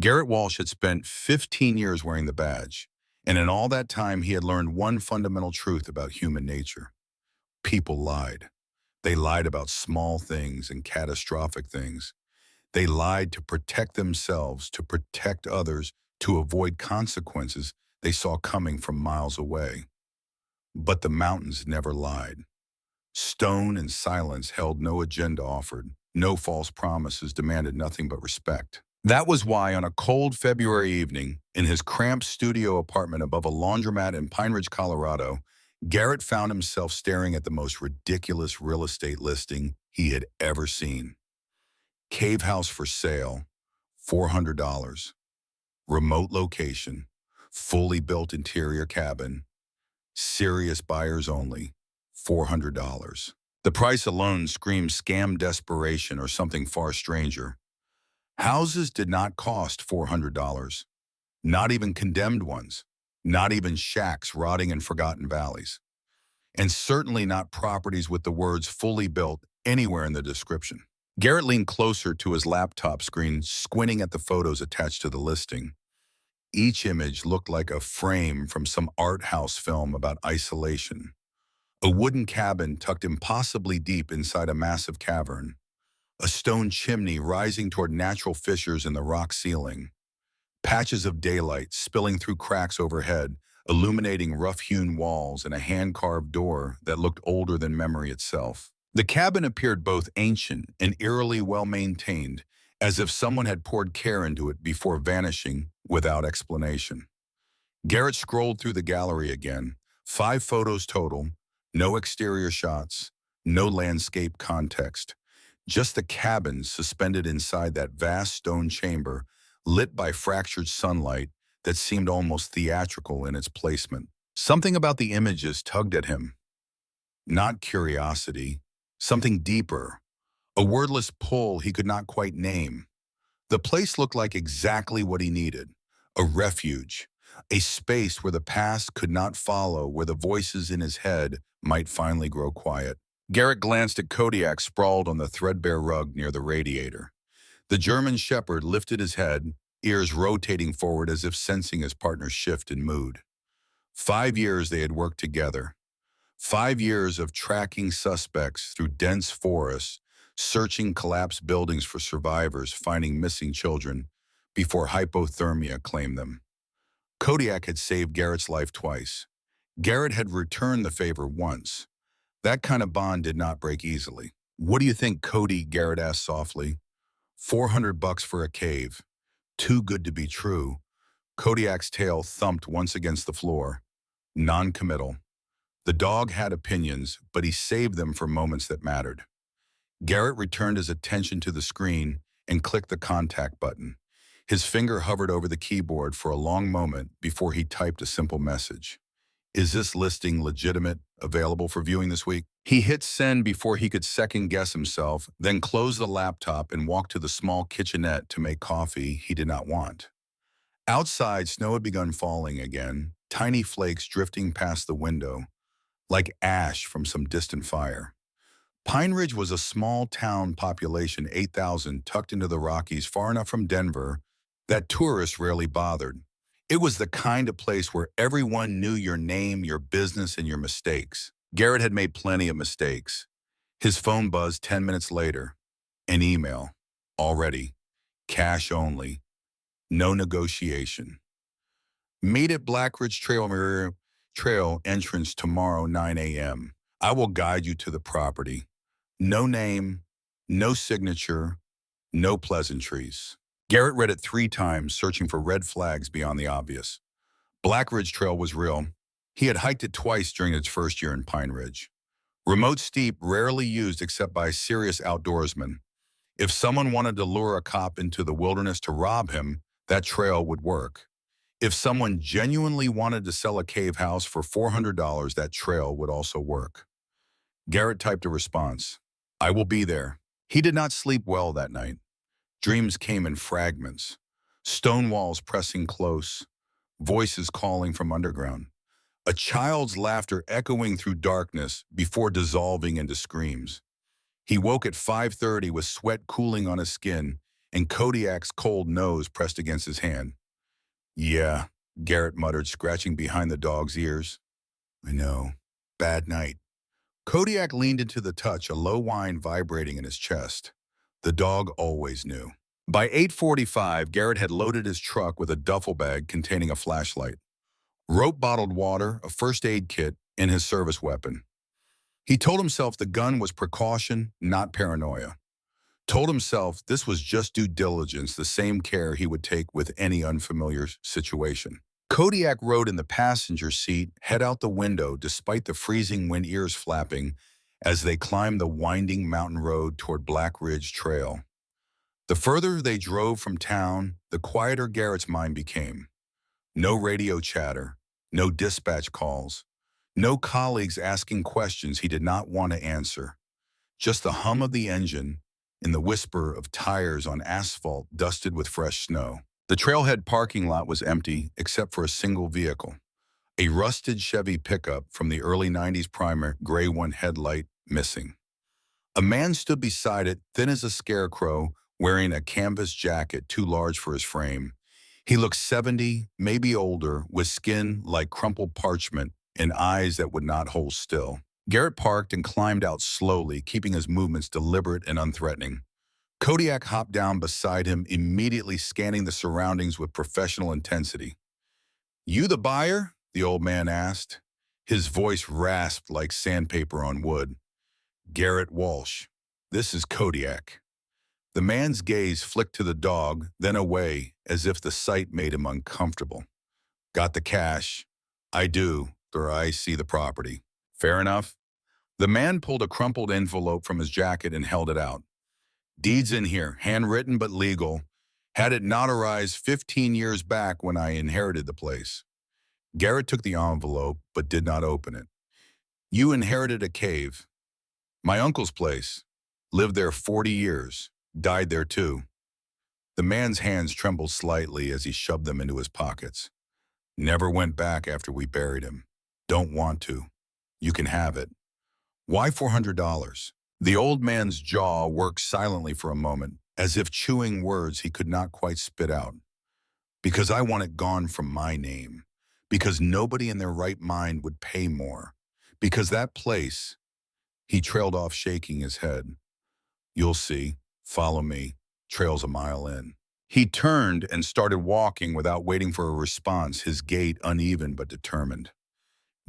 Garrett Walsh had spent 15 years wearing the badge, and in all that time he had learned one fundamental truth about human nature. People lied. They lied about small things and catastrophic things. They lied to protect themselves, to protect others, to avoid consequences they saw coming from miles away. But the mountains never lied. Stone and silence held no agenda offered. No false promises demanded nothing but respect. That was why, on a cold February evening, in his cramped studio apartment above a laundromat in Pine Ridge, Colorado, Garrett found himself staring at the most ridiculous real estate listing he had ever seen. Cave house for sale, $400. Remote location, fully built interior cabin, serious buyers only, $400. The price alone screamed scam desperation or something far stranger. Houses did not cost $400, not even condemned ones, not even shacks rotting in forgotten valleys, and certainly not properties with the words fully built anywhere in the description. Garrett leaned closer to his laptop screen, squinting at the photos attached to the listing. Each image looked like a frame from some art house film about isolation. A wooden cabin tucked impossibly deep inside a massive cavern. A stone chimney rising toward natural fissures in the rock ceiling. Patches of daylight spilling through cracks overhead, illuminating rough-hewn walls and a hand-carved door that looked older than memory itself. The cabin appeared both ancient and eerily well-maintained, as if someone had poured care into it before vanishing without explanation. Garrett scrolled through the gallery again. 5 photos total, no exterior shots, no landscape context. Just the cabin suspended inside that vast stone chamber, lit by fractured sunlight that seemed almost theatrical in its placement. Something about the images tugged at him. Not curiosity, something deeper, a wordless pull he could not quite name. The place looked like exactly what he needed, a refuge, a space where the past could not follow, where the voices in his head might finally grow quiet. Garrett glanced at Kodiak sprawled on the threadbare rug near the radiator. The German shepherd lifted his head, ears rotating forward as if sensing his partner's shift in mood. 5 years they had worked together. 5 years of tracking suspects through dense forests, searching collapsed buildings for survivors, finding missing children before hypothermia claimed them. Kodiak had saved Garrett's life twice. Garrett had returned the favor once. That kind of bond did not break easily. "What do you think, Cody?" Garrett asked softly. $400 for a cave. Too good to be true. Kodiak's tail thumped once against the floor. Non-committal. The dog had opinions, but he saved them for moments that mattered. Garrett returned his attention to the screen and clicked the contact button. His finger hovered over the keyboard for a long moment before he typed a simple message. "Is this listing legitimate, available for viewing this week?" He hit send before he could second-guess himself, then closed the laptop and walked to the small kitchenette to make coffee he did not want. Outside, snow had begun falling again, tiny flakes drifting past the window, like ash from some distant fire. Pine Ridge was a small town, population 8,000, tucked into the Rockies, far enough from Denver that tourists rarely bothered. It was the kind of place where everyone knew your name, your business, and your mistakes. Garrett had made plenty of mistakes. His phone buzzed 10 minutes later. An email. Already. Cash only. No negotiation. Meet at Black Ridge Trail entrance tomorrow, 9 a.m. I will guide you to the property. No name, no signature, no pleasantries. Garrett read it 3 times, searching for red flags beyond the obvious. Black Ridge Trail was real. He had hiked it twice during its first year in Pine Ridge. Remote steep, rarely used except by serious outdoorsmen. If someone wanted to lure a cop into the wilderness to rob him, that trail would work. If someone genuinely wanted to sell a cave house for $400, that trail would also work. Garrett typed a response. I will be there. He did not sleep well that night. Dreams came in fragments. Stone walls pressing close. Voices calling from underground. A child's laughter echoing through darkness before dissolving into screams. He woke at 5:30 with sweat cooling on his skin and Kodiak's cold nose pressed against his hand. Yeah, Garrett muttered, scratching behind the dog's ears. I know. Bad night. Kodiak leaned into the touch, a low whine vibrating in his chest. The dog always knew. By 8:45, Garrett had loaded his truck with a duffel bag containing a flashlight, rope bottled water, a first aid kit, and his service weapon. He told himself the gun was precaution, not paranoia. Told himself this was just due diligence, the same care he would take with any unfamiliar situation. Kodiak rode in the passenger seat, head out the window despite the freezing wind, ears flapping, as they climbed the winding mountain road toward Black Ridge Trail. The further they drove from town, the quieter Garrett's mind became. No radio chatter, no dispatch calls, no colleagues asking questions he did not want to answer. Just the hum of the engine and the whisper of tires on asphalt dusted with fresh snow. The trailhead parking lot was empty except for a single vehicle, a rusted Chevy pickup from the early 90s primer, gray one headlight missing. A man stood beside it, thin as a scarecrow, wearing a canvas jacket too large for his frame. He looked 70, maybe older, with skin like crumpled parchment and eyes that would not hold still. Garrett parked and climbed out slowly, keeping his movements deliberate and unthreatening. Kodiak hopped down beside him, immediately scanning the surroundings with professional intensity. You the buyer? The old man asked. His voice rasped like sandpaper on wood. Garrett Walsh. This is Kodiak. The man's gaze flicked to the dog, then away, as if the sight made him uncomfortable. Got the cash? I do, or I see the property. Fair enough. The man pulled a crumpled envelope from his jacket and held it out. Deeds in here, handwritten but legal. Had it notarized 15 years back when I inherited the place. Garrett took the envelope but did not open it. You inherited a cave. My uncle's place. Lived there 40 years. Died there too. The man's hands trembled slightly as he shoved them into his pockets. Never went back after we buried him. Don't want to. You can have it. Why $400? The old man's jaw worked silently for a moment, as if chewing words he could not quite spit out. Because I want it gone from my name. Because nobody in their right mind would pay more. Because that place... He trailed off, shaking his head. You'll see. Follow me. Trail's a mile in. He turned and started walking without waiting for a response, his gait uneven but determined.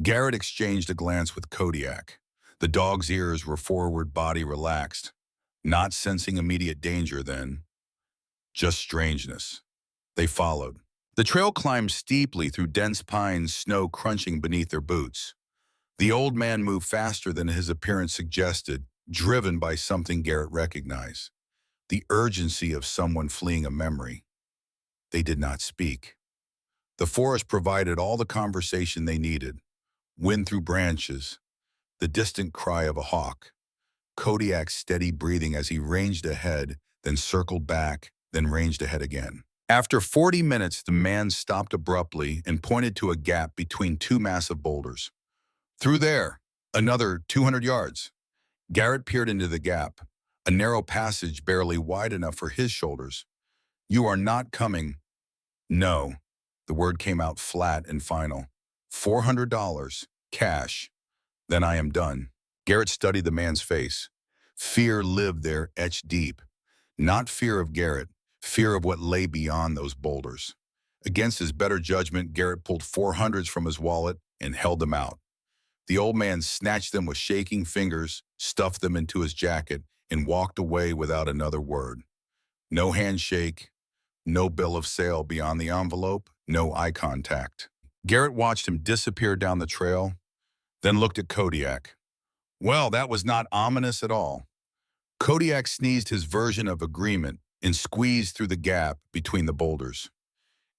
Garrett exchanged a glance with Kodiak. The dog's ears were forward, body relaxed. Not sensing immediate danger then. Just strangeness. They followed. The trail climbed steeply through dense pines, snow crunching beneath their boots. The old man moved faster than his appearance suggested, driven by something Garrett recognized. The urgency of someone fleeing a memory. They did not speak. The forest provided all the conversation they needed. Wind through branches, the distant cry of a hawk. Kodiak's steady breathing as he ranged ahead, then circled back, then ranged ahead again. After 40 minutes, the man stopped abruptly and pointed to a gap between two massive boulders. Through there, another 200 yards. Garrett peered into the gap, a narrow passage barely wide enough for his shoulders. You are not coming. No. The word came out flat and final. $400, cash. Then I am done. Garrett studied the man's face. Fear lived there, etched deep. Not fear of Garrett, fear of what lay beyond those boulders. Against his better judgment, Garrett pulled 400s from his wallet and held them out. The old man snatched them with shaking fingers, stuffed them into his jacket, and walked away without another word. No handshake, no bill of sale beyond the envelope, no eye contact. Garrett watched him disappear down the trail, then looked at Kodiak. Well, that was not ominous at all. Kodiak sneezed his version of agreement and squeezed through the gap between the boulders.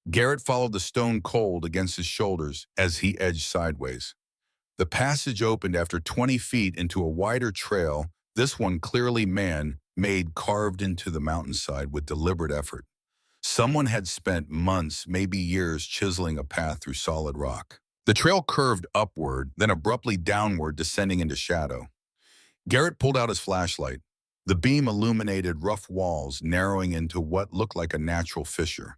Garrett followed the stone cold against his shoulders as he edged sideways. The passage opened after 20 feet into a wider trail, this one clearly man-made, carved into the mountainside with deliberate effort. Someone had spent months, maybe years, chiseling a path through solid rock. The trail curved upward, then abruptly downward, descending into shadow. Garrett pulled out his flashlight. The beam illuminated rough walls, narrowing into what looked like a natural fissure.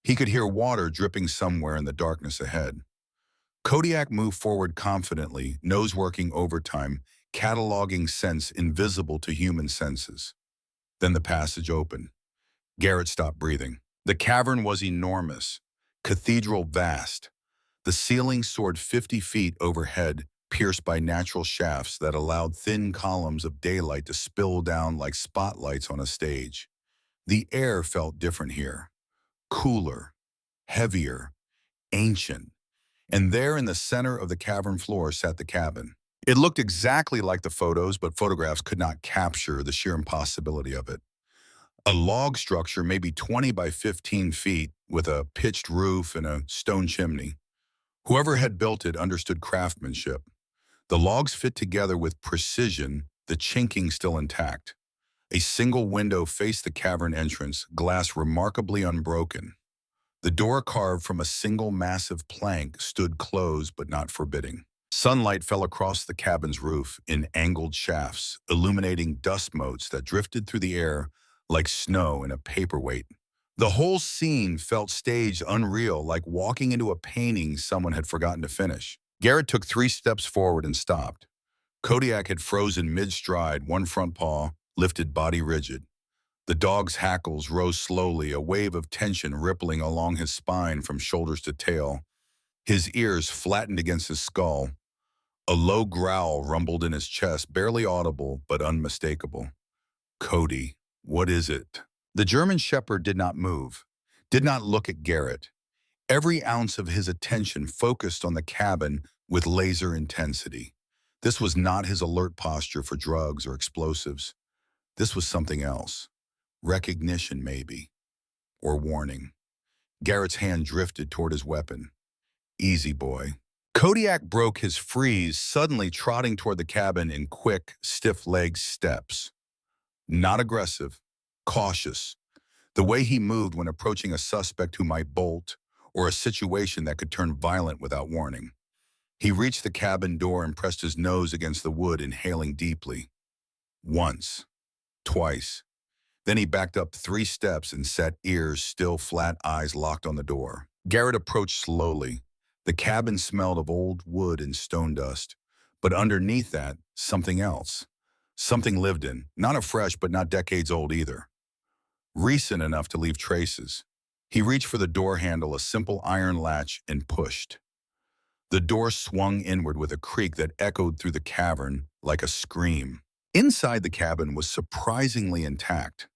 He could hear water dripping somewhere in the darkness ahead. Kodiak moved forward confidently, nose working overtime, cataloging scents invisible to human senses. Then the passage opened. Garrett stopped breathing. The cavern was enormous, cathedral vast. The ceiling soared 50 feet overhead, pierced by natural shafts that allowed thin columns of daylight to spill down like spotlights on a stage. The air felt different here, cooler, heavier, ancient. And there in the center of the cavern floor sat the cabin. It looked exactly like the photos, but photographs could not capture the sheer impossibility of it. A log structure, maybe 20 by 15 feet, with a pitched roof and a stone chimney. Whoever had built it understood craftsmanship. The logs fit together with precision, the chinking still intact. A single window faced the cavern entrance, glass remarkably unbroken. The door, carved from a single massive plank, stood closed but not forbidding. Sunlight fell across the cabin's roof in angled shafts, illuminating dust motes that drifted through the air like snow in a paperweight. The whole scene felt staged, unreal, like walking into a painting someone had forgotten to finish. Garrett took 3 steps forward and stopped. Kodiak had frozen mid-stride, one front paw lifted, body rigid. The dog's hackles rose slowly, a wave of tension rippling along his spine from shoulders to tail. His ears flattened against his skull. A low growl rumbled in his chest, barely audible but unmistakable. "Cody, what is it?" The German shepherd did not move, did not look at Garrett. Every ounce of his attention focused on the cabin with laser intensity. This was not his alert posture for drugs or explosives. This was something else. Recognition, maybe. Or warning. Garrett's hand drifted toward his weapon. "Easy, boy." Kodiak broke his freeze, suddenly trotting toward the cabin in quick, stiff-legged steps. Not aggressive, cautious. The way he moved when approaching a suspect who might bolt, or a situation that could turn violent without warning. He reached the cabin door and pressed his nose against the wood, inhaling deeply. Once. Twice. Then he backed up 3 steps and sat, ears still, flat, eyes locked on the door. Garrett approached slowly. The cabin smelled of old wood and stone dust, but underneath that, something else. Something lived in, not afresh but not decades old either. Recent enough to leave traces. He reached for the door handle, a simple iron latch, and pushed. The door swung inward with a creak that echoed through the cavern like a scream. Inside the cabin was surprisingly intact.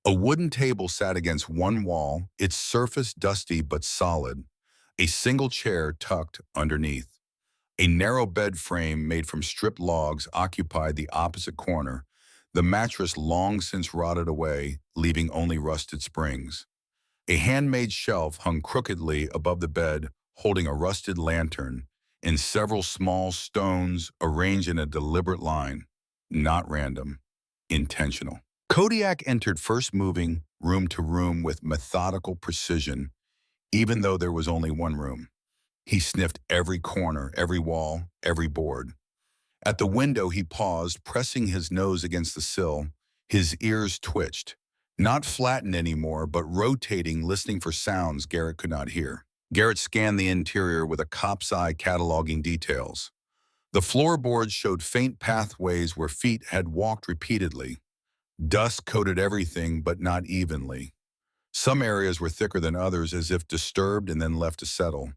A wooden table sat against one wall, its surface dusty but solid. A single chair tucked underneath. A narrow bed frame made from stripped logs occupied the opposite corner, the mattress long since rotted away, leaving only rusted springs. A handmade shelf hung crookedly above the bed, holding a rusted lantern and several small stones arranged in a deliberate line. Not random, intentional. Kodiak entered, first moving room to room with methodical precision, even though there was only one room. He sniffed every corner, every wall, every board. At the window, he paused, pressing his nose against the sill. His ears twitched, not flattened anymore, but rotating, listening for sounds Garrett could not hear. Garrett scanned the interior with a cop's eye, cataloging details. The floorboards showed faint pathways where feet had walked repeatedly. Dust coated everything, but not evenly. Some areas were thicker than others, as if disturbed and then left to settle.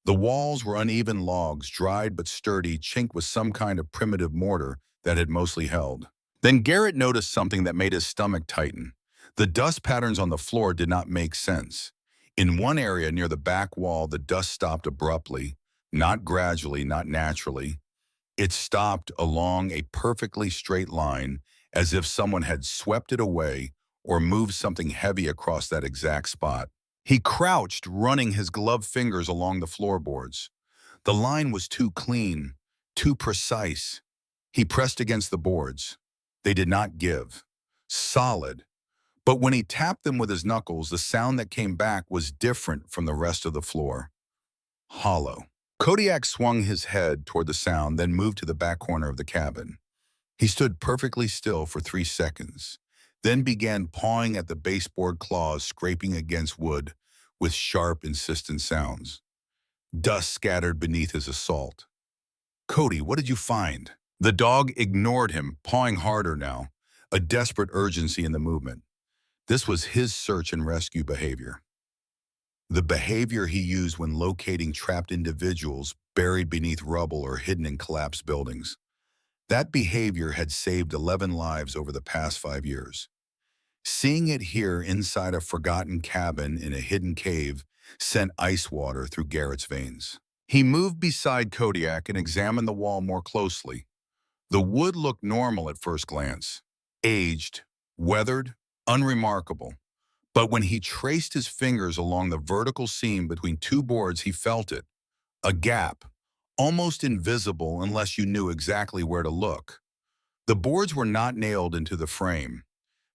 The walls were uneven logs, dried but sturdy, chinked with some kind of primitive mortar that had mostly held. Then Garrett noticed something that made his stomach tighten. The dust patterns on the floor did not make sense. In one area near the back wall, the dust stopped abruptly, not gradually, not naturally. It stopped along a perfectly straight line, as if someone had swept it away or moved something heavy across that exact spot. He crouched, running his gloved fingers along the floorboards. The line was too clean, too precise. He pressed against the boards. They did not give. Solid. But when he tapped them with his knuckles, the sound that came back was different from the rest of the floor. Hollow. Kodiak swung his head toward the sound, then moved to the back corner of the cabin. He stood perfectly still for 3 seconds, then began pawing at the baseboard claws scraping against wood with sharp, insistent sounds. Dust scattered beneath his assault. "Cody, what did you find?" The dog ignored him, pawing harder now, a desperate urgency in the movement. This was his search and rescue behavior. The behavior he used when locating trapped individuals buried beneath rubble or hidden in collapsed buildings. That behavior had saved 11 lives over the past 5 years. Seeing it here inside a forgotten cabin in a hidden cave sent ice water through Garrett's veins. He moved beside Kodiak and examined the wall more closely. The wood looked normal at first glance. Aged, weathered, unremarkable. But when he traced his fingers along the vertical seam between two boards, he felt it. A gap, almost invisible unless you knew exactly where to look. The boards were not nailed into the frame.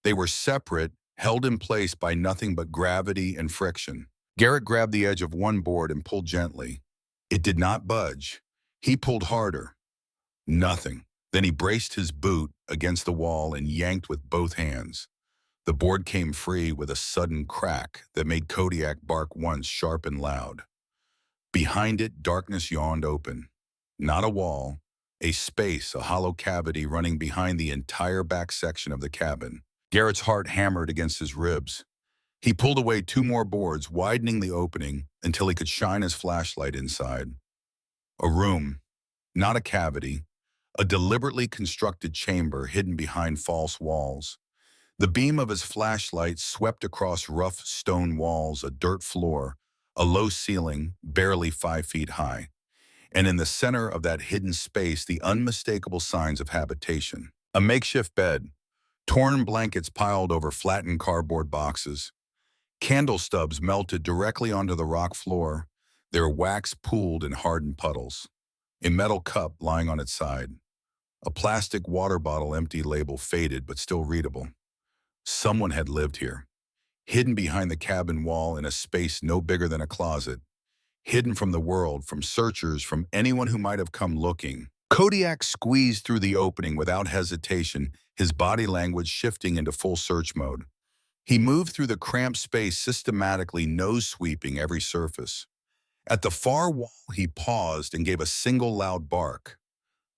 They were separate, held in place by nothing but gravity and friction. Garrett grabbed the edge of one board and pulled gently. It did not budge. He pulled harder. Nothing. Then he braced his boot against the wall and yanked with both hands. The board came free with a sudden crack that made Kodiak bark once sharp and loud. Behind it, darkness yawned open. Not a wall, a space, a hollow cavity running behind the entire back section of the cabin. Garrett's heart hammered against his ribs. He pulled away 2 more boards, widening the opening until he could shine his flashlight inside. A room, not a cavity, a deliberately constructed chamber hidden behind false walls. The beam of his flashlight swept across rough stone walls, a dirt floor, a low ceiling, barely 5 feet high. And in the center of that hidden space, the unmistakable signs of habitation. A makeshift bed, torn blankets piled over flattened cardboard boxes, candle stubs melted directly onto the rock floor, their wax pooled in hardened puddles. A metal cup lying on its side. A plastic water bottle, empty, label faded but still readable. Someone had lived here, hidden behind the cabin wall in a space no bigger than a closet, hidden from the world, from searchers, from anyone who might have come looking. Kodiak squeezed through the opening without hesitation, his body language shifting into full search mode. He moved through the cramped space, systematically nose-sweeping every surface. At the far wall, he paused and gave a single loud bark.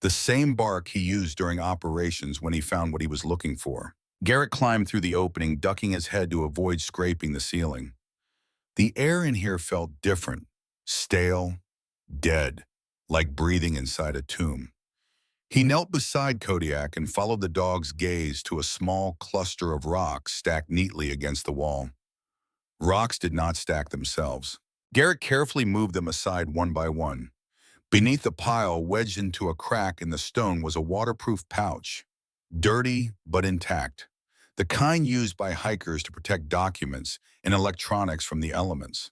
The same bark he used during operations when he found what he was looking for. Garrett climbed through the opening, ducking his head to avoid scraping the ceiling. The air in here felt different, stale, dead, like breathing inside a tomb. He knelt beside Kodiak and followed the dog's gaze to a small cluster of rocks stacked neatly against the wall. Rocks did not stack themselves. Garrett carefully moved them aside one by one. Beneath the pile, wedged into a crack in the stone, was a waterproof pouch. Dirty, but intact. The kind used by hikers to protect documents and electronics from the elements.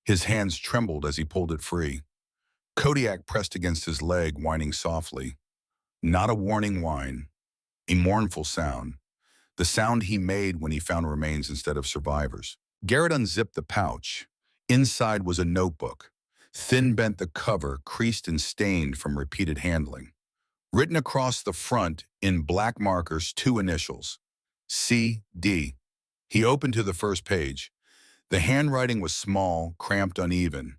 His hands trembled as he pulled it free. Kodiak pressed against his leg, whining softly. Not a warning whine, a mournful sound. The sound he made when he found remains instead of survivors. Garrett unzipped the pouch. Inside was a notebook. Thin bent the cover, creased and stained from repeated handling. Written across the front in black markers, 2 initials. C.D. He opened to the first page. The handwriting was small, cramped, uneven.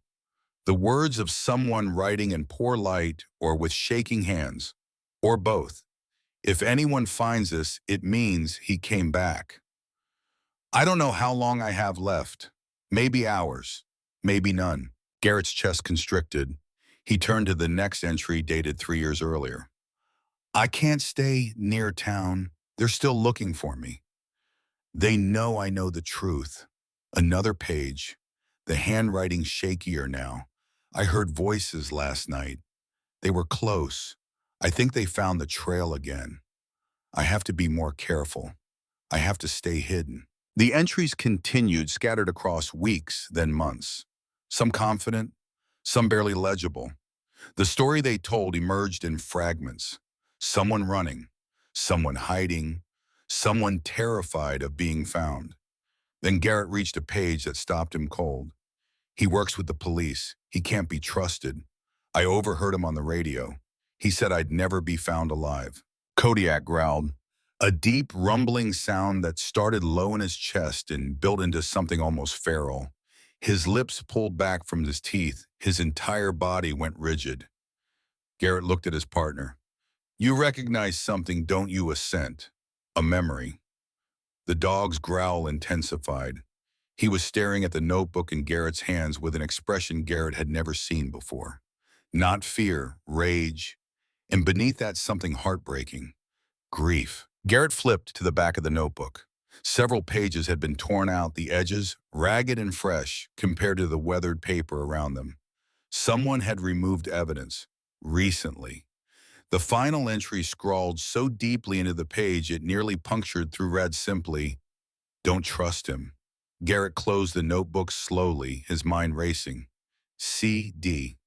The words of someone writing in poor light or with shaking hands, or both. If anyone finds this, it means he came back. I don't know how long I have left. Maybe hours, maybe none. Garrett's chest constricted. He turned to the next entry, dated 3 years earlier. I can't stay near town. They're still looking for me. They know I know the truth. Another page. The handwriting shakier now. I heard voices last night. They were close. I think they found the trail again. I have to be more careful. I have to stay hidden. The entries continued, scattered across weeks, then months. Some confident, some barely legible. The story they told emerged in fragments. Someone running, someone hiding, someone terrified of being found. Then Garrett reached a page that stopped him cold. He works with the police. He can't be trusted. I overheard him on the radio. He said I'd never be found alive. Kodiak growled, a deep rumbling sound that started low in his chest and built into something almost feral. His lips pulled back from his teeth. His entire body went rigid. Garrett looked at his partner. You recognize something, don't you? A scent. A memory. The dog's growl intensified. He was staring at the notebook in Garrett's hands with an expression Garrett had never seen before. Not fear, rage, and beneath that something heartbreaking. Grief. Garrett flipped to the back of the notebook. Several pages had been torn out, the edges ragged and fresh compared to the weathered paper around them. Someone had removed evidence. Recently. The final entry scrawled so deeply into the page it nearly punctured through read simply, "Don't trust him." Garrett closed the notebook slowly, his mind racing. C.D.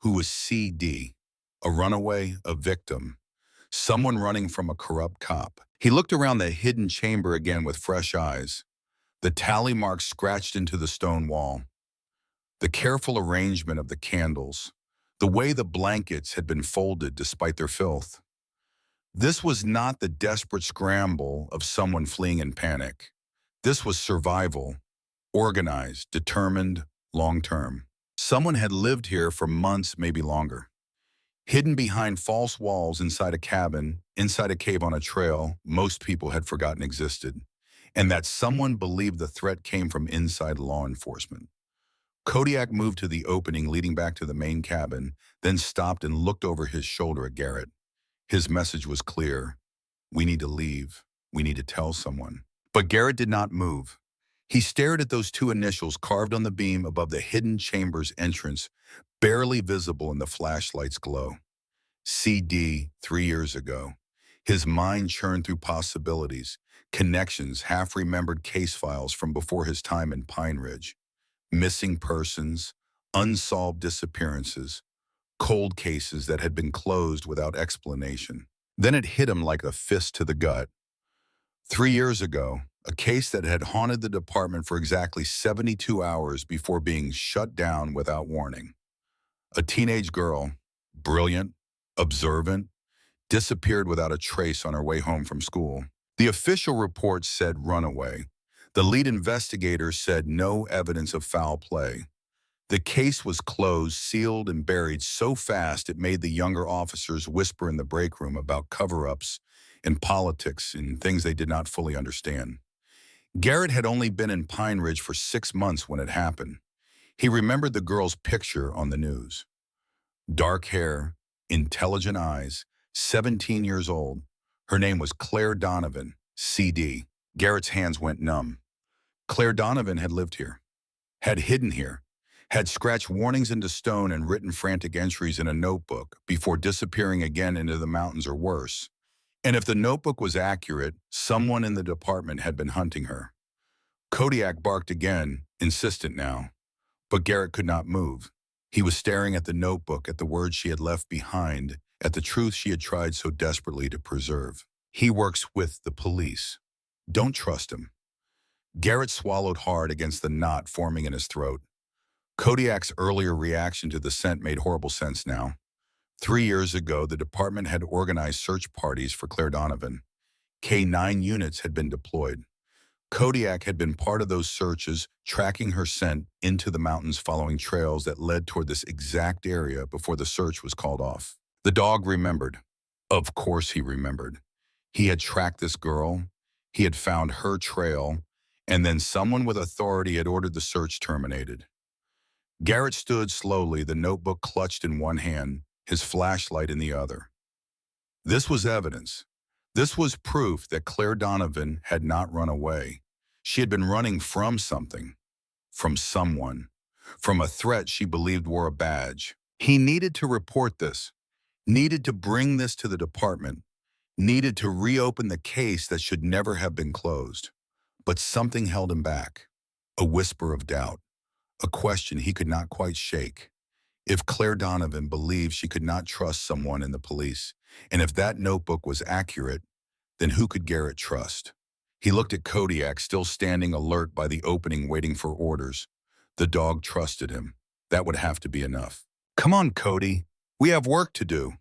Who was C.D.? A runaway, a victim, someone running from a corrupt cop. He looked around the hidden chamber again with fresh eyes, the tally marks scratched into the stone wall, the careful arrangement of the candles, the way the blankets had been folded despite their filth. This was not the desperate scramble of someone fleeing in panic. This was survival, organized, determined, long-term. Someone had lived here for months, maybe longer. Hidden behind false walls inside a cabin, inside a cave on a trail most people had forgotten existed, and that someone believed the threat came from inside law enforcement. Kodiak moved to the opening leading back to the main cabin, then stopped and looked over his shoulder at Garrett. His message was clear. We need to leave. We need to tell someone. But Garrett did not move. He stared at those two initials carved on the beam above the hidden chamber's entrance, barely visible in the flashlight's glow. C.D. 3 years ago. His mind churned through possibilities, connections, half-remembered case files from before his time in Pine Ridge. Missing persons, unsolved disappearances, cold cases that had been closed without explanation. Then it hit him like a fist to the gut. 3 years ago, a case that had haunted the department for exactly 72 hours before being shut down without warning. A teenage girl, brilliant, observant, disappeared without a trace on her way home from school. The official report said runaway. The lead investigator said no evidence of foul play. The case was closed, sealed, and buried so fast it made the younger officers whisper in the break room about cover-ups and politics and things they did not fully understand. Garrett had only been in Pine Ridge for 6 months when it happened. He remembered the girl's picture on the news. Dark hair, intelligent eyes, 17 years old. Her name was Claire Donovan, C.D. Garrett's hands went numb. Claire Donovan had lived here, had hidden here, had scratched warnings into stone and written frantic entries in a notebook before disappearing again into the mountains or worse. And if the notebook was accurate, someone in the department had been hunting her. Kodiak barked again, insistent now. But Garrett could not move. He was staring at the notebook, at the words she had left behind, at the truth she had tried so desperately to preserve. He works with the police. Don't trust him. Garrett swallowed hard against the knot forming in his throat. Kodiak's earlier reaction to the scent made horrible sense now. 3 years ago, the department had organized search parties for Claire Donovan. K-9 units had been deployed. Kodiak had been part of those searches, tracking her scent into the mountains following trails that led toward this exact area before the search was called off. The dog remembered. Of course he remembered. He had tracked this girl. He had found her trail. And then someone with authority had ordered the search terminated. Garrett stood slowly, the notebook clutched in one hand, his flashlight in the other. This was evidence. This was proof that Claire Donovan had not run away. She had been running from something, from someone, from a threat she believed wore a badge. He needed to report this, needed to bring this to the department, needed to reopen the case that should never have been closed. But something held him back, a whisper of doubt, a question he could not quite shake. If Claire Donovan believed she could not trust someone in the police, and if that notebook was accurate, then who could Garrett trust? He looked at Kodiak, still standing alert by the opening waiting for orders. The dog trusted him. That would have to be enough. Come on, Cody. We have work to do.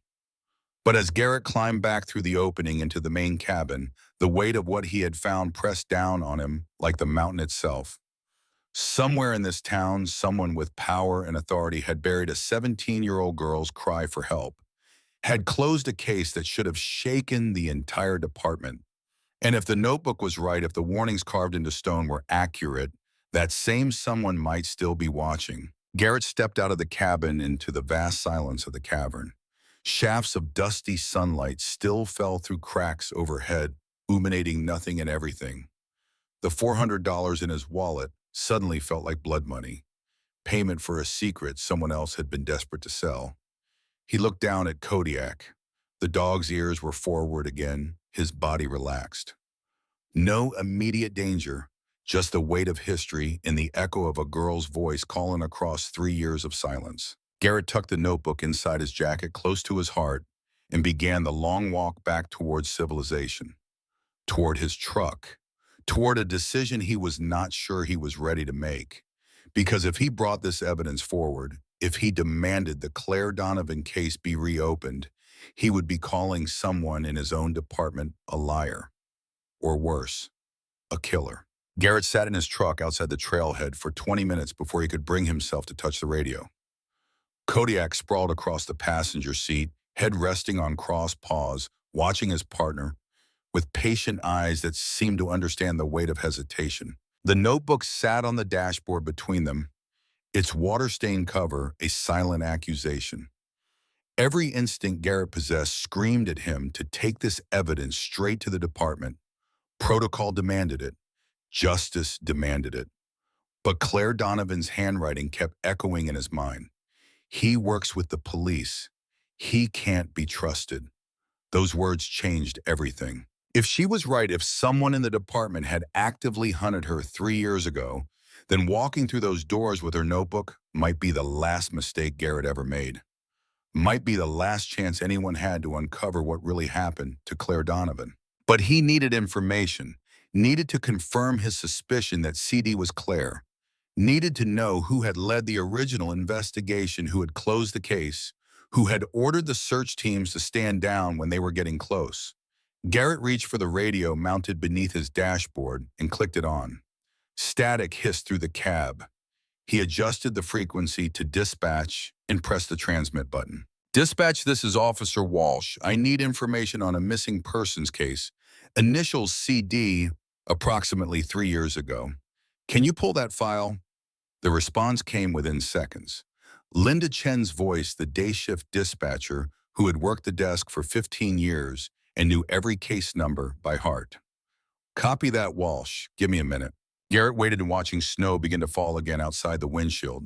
But as Garrett climbed back through the opening into the main cabin, the weight of what he had found pressed down on him like the mountain itself. Somewhere in this town, someone with power and authority had buried a 17-year-old girl's cry for help, had closed a case that should have shaken the entire department. And if the notebook was right, if the warnings carved into stone were accurate, that same someone might still be watching. Garrett stepped out of the cabin into the vast silence of the cavern. Shafts of dusty sunlight still fell through cracks overhead, illuminating nothing and everything. The $400 in his wallet suddenly felt like blood money, payment for a secret someone else had been desperate to sell. He looked down at Kodiak. The dog's ears were forward again, his body relaxed. No immediate danger, just the weight of history and the echo of a girl's voice calling across 3 years of silence. Garrett tucked the notebook inside his jacket close to his heart and began the long walk back towards civilization, toward his truck, toward a decision he was not sure he was ready to make. Because if he brought this evidence forward, if he demanded the Claire Donovan case be reopened, he would be calling someone in his own department a liar. Or worse, a killer. Garrett sat in his truck outside the trailhead for 20 minutes before he could bring himself to touch the radio. Kodiak sprawled across the passenger seat, head resting on crossed paws, watching his partner with patient eyes that seemed to understand the weight of hesitation. The notebook sat on the dashboard between them, its water-stained cover a silent accusation. Every instinct Garrett possessed screamed at him to take this evidence straight to the department. Protocol demanded it. Justice demanded it. But Claire Donovan's handwriting kept echoing in his mind. He works with the police. He can't be trusted. Those words changed everything. If she was right, if someone in the department had actively hunted her 3 years ago, then walking through those doors with her notebook might be the last mistake Garrett ever made. Might be the last chance anyone had to uncover what really happened to Claire Donovan. But he needed information, needed to confirm his suspicion that CD was Claire, needed to know who had led the original investigation, who had closed the case, who had ordered the search teams to stand down when they were getting close. Garrett reached for the radio mounted beneath his dashboard and clicked it on. Static hissed through the cab. He adjusted the frequency to dispatch and pressed the transmit button. Dispatch, this is Officer Walsh. I need information on a missing persons case. Initials CD, approximately 3 years ago. Can you pull that file? The response came within seconds. Linda Chen's voice, the day shift dispatcher who had worked the desk for 15 years and knew every case number by heart. Copy that, Walsh. Give me a minute. Garrett waited, watching snow begin to fall again outside the windshield.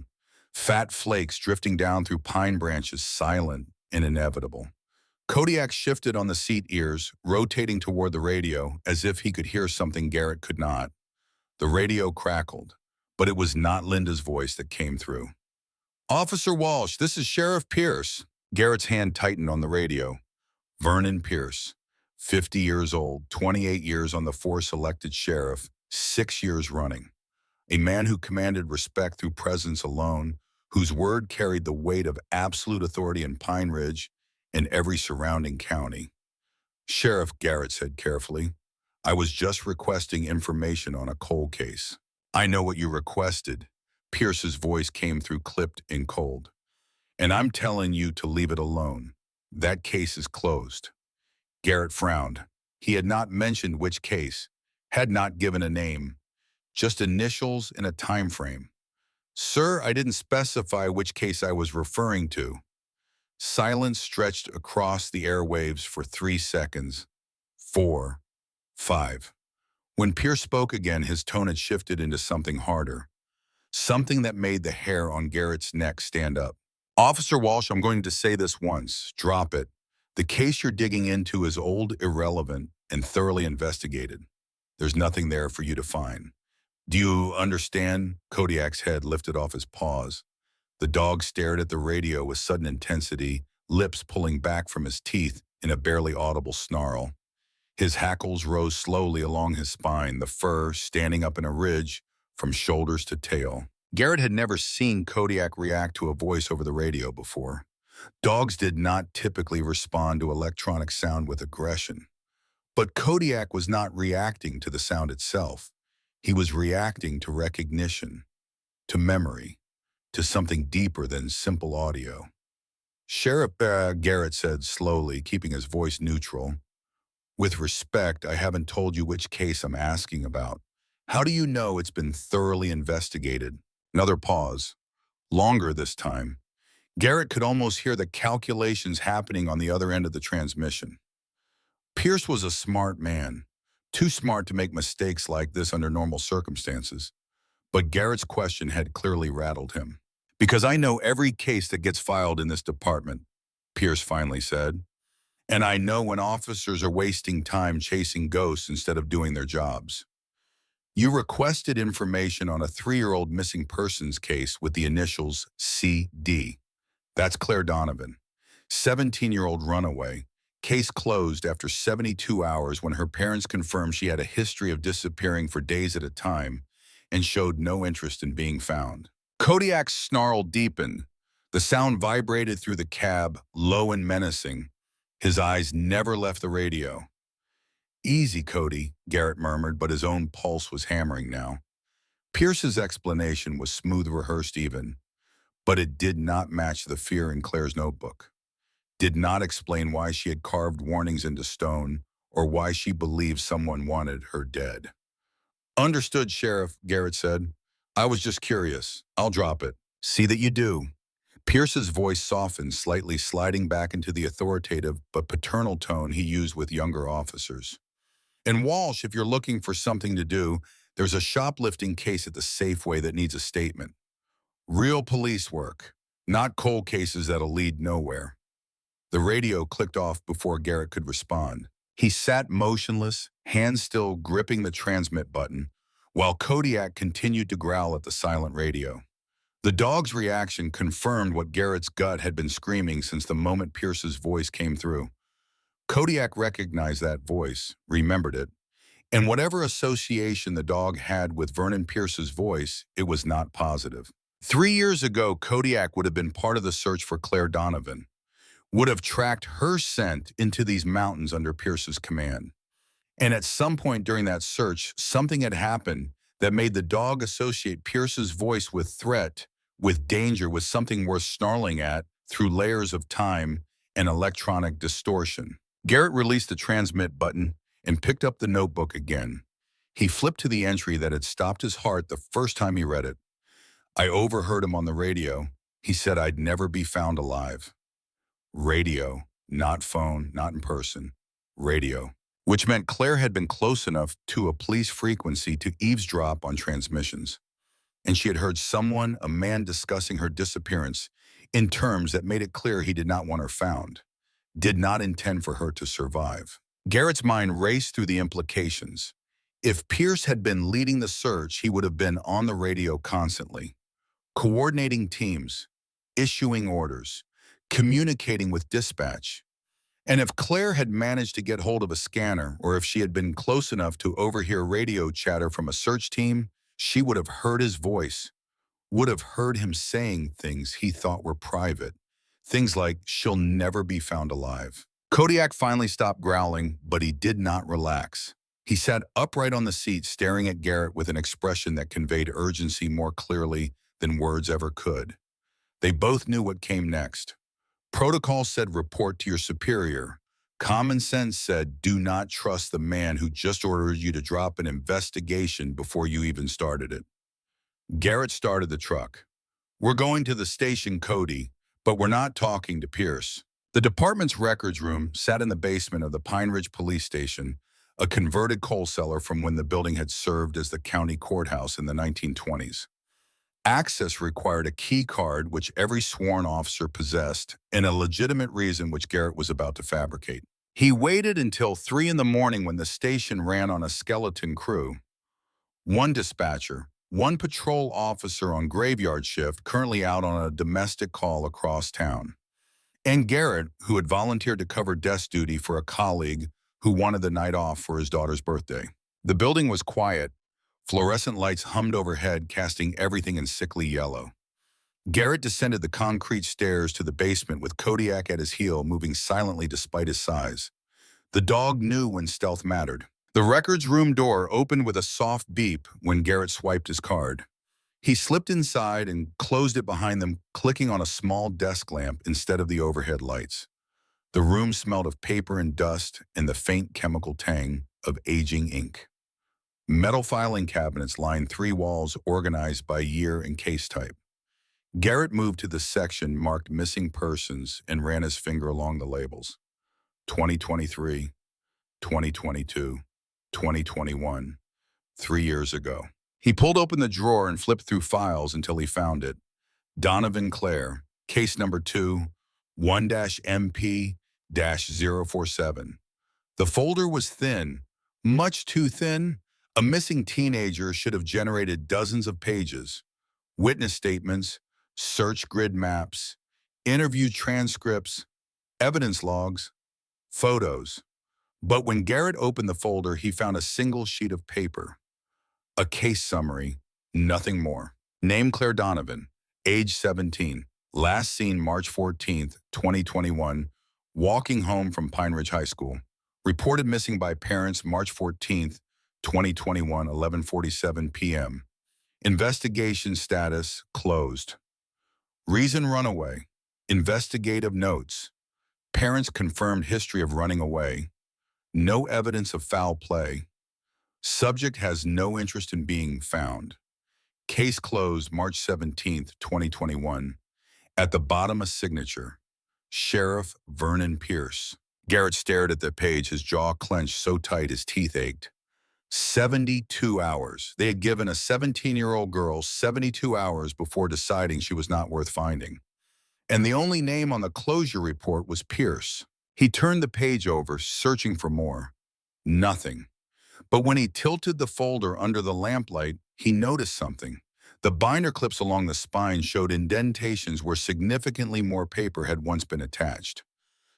Fat flakes drifting down through pine branches, silent and inevitable. Kodiak shifted on the seat ears, rotating toward the radio as if he could hear something Garrett could not. The radio crackled, but it was not Linda's voice that came through. Officer Walsh, this is Sheriff Pierce. Garrett's hand tightened on the radio. Vernon Pierce, 50 years old, 28 years on the force elected sheriff, 6 years running. A man who commanded respect through presence alone, whose word carried the weight of absolute authority in Pine Ridge and every surrounding county. Sheriff, Garrett said carefully, I was just requesting information on a cold case. I know what you requested. Pierce's voice came through clipped and cold. And I'm telling you to leave it alone. That case is closed. Garrett frowned. He had not mentioned which case, had not given a name, just initials and a time frame. Sir, I didn't specify which case I was referring to. Silence stretched across the airwaves for 3 seconds. 4, 5. When Pierce spoke again, his tone had shifted into something harder. Something that made the hair on Garrett's neck stand up. Officer Walsh, I'm going to say this once. Drop it. The case you're digging into is old, irrelevant, and thoroughly investigated. There's nothing there for you to find. Do you understand? Kodiak's head lifted off his paws. The dog stared at the radio with sudden intensity, lips pulling back from his teeth in a barely audible snarl. His hackles rose slowly along his spine, the fur standing up in a ridge from shoulders to tail. Garrett had never seen Kodiak react to a voice over the radio before. Dogs did not typically respond to electronic sound with aggression. But Kodiak was not reacting to the sound itself. He was reacting to recognition, to memory, to something deeper than simple audio. Sheriff Garrett said slowly, keeping his voice neutral, "With respect, I haven't told you which case I'm asking about. How do you know it's been thoroughly investigated?" Another pause, longer this time. Garrett could almost hear the calculations happening on the other end of the transmission. Pierce was a smart man, too smart to make mistakes like this under normal circumstances. But Garrett's question had clearly rattled him. "Because I know every case that gets filed in this department," Pierce finally said. "And I know when officers are wasting time chasing ghosts instead of doing their jobs. You requested information on a 3-year-old missing persons case with the initials CD. That's Claire Donovan, 17-year-old runaway. Case closed after 72 hours when her parents confirmed she had a history of disappearing for days at a time and showed no interest in being found." Kodiak's snarl deepened. The sound vibrated through the cab, low and menacing. His eyes never left the radio. "Easy, Cody," Garrett murmured, but his own pulse was hammering now. Pierce's explanation was smooth, rehearsed even, but it did not match the fear in Claire's notebook. Did not explain why she had carved warnings into stone or why she believed someone wanted her dead. "Understood, Sheriff," Garrett said. "I was just curious. I'll drop it." "See that you do." Pierce's voice softened, slightly sliding back into the authoritative but paternal tone he used with younger officers. "And Walsh, if you're looking for something to do, there's a shoplifting case at the Safeway that needs a statement. Real police work, not cold cases that'll lead nowhere." The radio clicked off before Garrett could respond. He sat motionless, hands still gripping the transmit button, while Kodiak continued to growl at the silent radio. The dog's reaction confirmed what Garrett's gut had been screaming since the moment Pierce's voice came through. Kodiak recognized that voice, remembered it, and whatever association the dog had with Vernon Pierce's voice, it was not positive. 3 years ago, Kodiak would have been part of the search for Claire Donovan, would have tracked her scent into these mountains under Pierce's command. And at some point during that search, something had happened that made the dog associate Pierce's voice with threat, with danger, with something worth snarling at through layers of time and electronic distortion. Garrett released the transmit button and picked up the notebook again. He flipped to the entry that had stopped his heart the first time he read it. "I overheard him on the radio. He said I'd never be found alive." Radio, not phone, not in person. Radio. Which meant Claire had been close enough to a police frequency to eavesdrop on transmissions. And she had heard someone, a man, discussing her disappearance in terms that made it clear he did not want her found, did not intend for her to survive. Garrett's mind raced through the implications. If Pierce had been leading the search, he would have been on the radio constantly, coordinating teams, issuing orders, communicating with dispatch. And if Claire had managed to get hold of a scanner, or if she had been close enough to overhear radio chatter from a search team, she would have heard his voice, would have heard him saying things he thought were private. Things like, "She'll never be found alive." Kodiak finally stopped growling, but he did not relax. He sat upright on the seat, staring at Garrett with an expression that conveyed urgency more clearly than words ever could. They both knew what came next. Protocol said report to your superior. Common sense said do not trust the man who just ordered you to drop an investigation before you even started it. Garrett started the truck. "We're going to the station, Cody, but we're not talking to Pierce." The department's records room sat in the basement of the Pine Ridge Police Station, a converted coal cellar from when the building had served as the county courthouse in the 1920s. Access required a key card which every sworn officer possessed, and a legitimate reason which Garrett was about to fabricate. He waited until 3 in the morning when the station ran on a skeleton crew. One dispatcher, one patrol officer on graveyard shift, currently out on a domestic call across town. And Garrett, who had volunteered to cover desk duty for a colleague who wanted the night off for his daughter's birthday. The building was quiet. Fluorescent lights hummed overhead, casting everything in sickly yellow. Garrett descended the concrete stairs to the basement with Kodiak at his heel, moving silently despite his size. The dog knew when stealth mattered. The records room door opened with a soft beep when Garrett swiped his card. He slipped inside and closed it behind them, clicking on a small desk lamp instead of the overhead lights. The room smelled of paper and dust and the faint chemical tang of aging ink. Metal filing cabinets lined 3 walls organized by year and case type. Garrett moved to the section marked missing persons and ran his finger along the labels. 2023, 2022, 2021, 3 years ago. He pulled open the drawer and flipped through files until he found it. Donovan Clare, case number 2, 1-MP-047. The folder was thin, much too thin. A missing teenager should have generated dozens of pages. Witness statements, search grid maps, interview transcripts, evidence logs, photos. But when Garrett opened the folder, he found a single sheet of paper. A case summary, nothing more. Name Claire Donovan, age 17, last seen March 14th, 2021, walking home from Pine Ridge High School. Reported missing by parents March 14th, 2021, 11:47 p.m. Investigation status closed. Reason runaway. Investigative notes. Parents confirmed history of running away. No evidence of foul play. Subject has no interest in being found. Case closed March 17th, 2021. At the bottom, a signature. Sheriff Vernon Pierce. Garrett stared at the page, his jaw clenched so tight his teeth ached. 72 hours. They had given a 17-year-old girl 72 hours before deciding she was not worth finding. And the only name on the closure report was Pierce. He turned the page over, searching for more. Nothing. But when he tilted the folder under the lamplight, he noticed something. The binder clips along the spine showed indentations where significantly more paper had once been attached.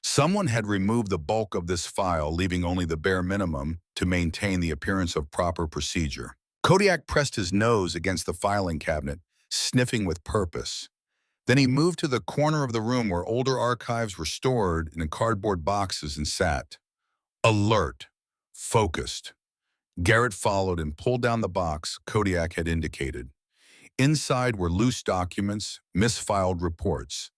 Someone had removed the bulk of this file, leaving only the bare minimum to maintain the appearance of proper procedure. Kodiak pressed his nose against the filing cabinet, sniffing with purpose. Then he moved to the corner of the room where older archives were stored in cardboard boxes and sat. Alert. Focused. Garrett followed and pulled down the box Kodiak had indicated. Inside were loose documents, misfiled reports.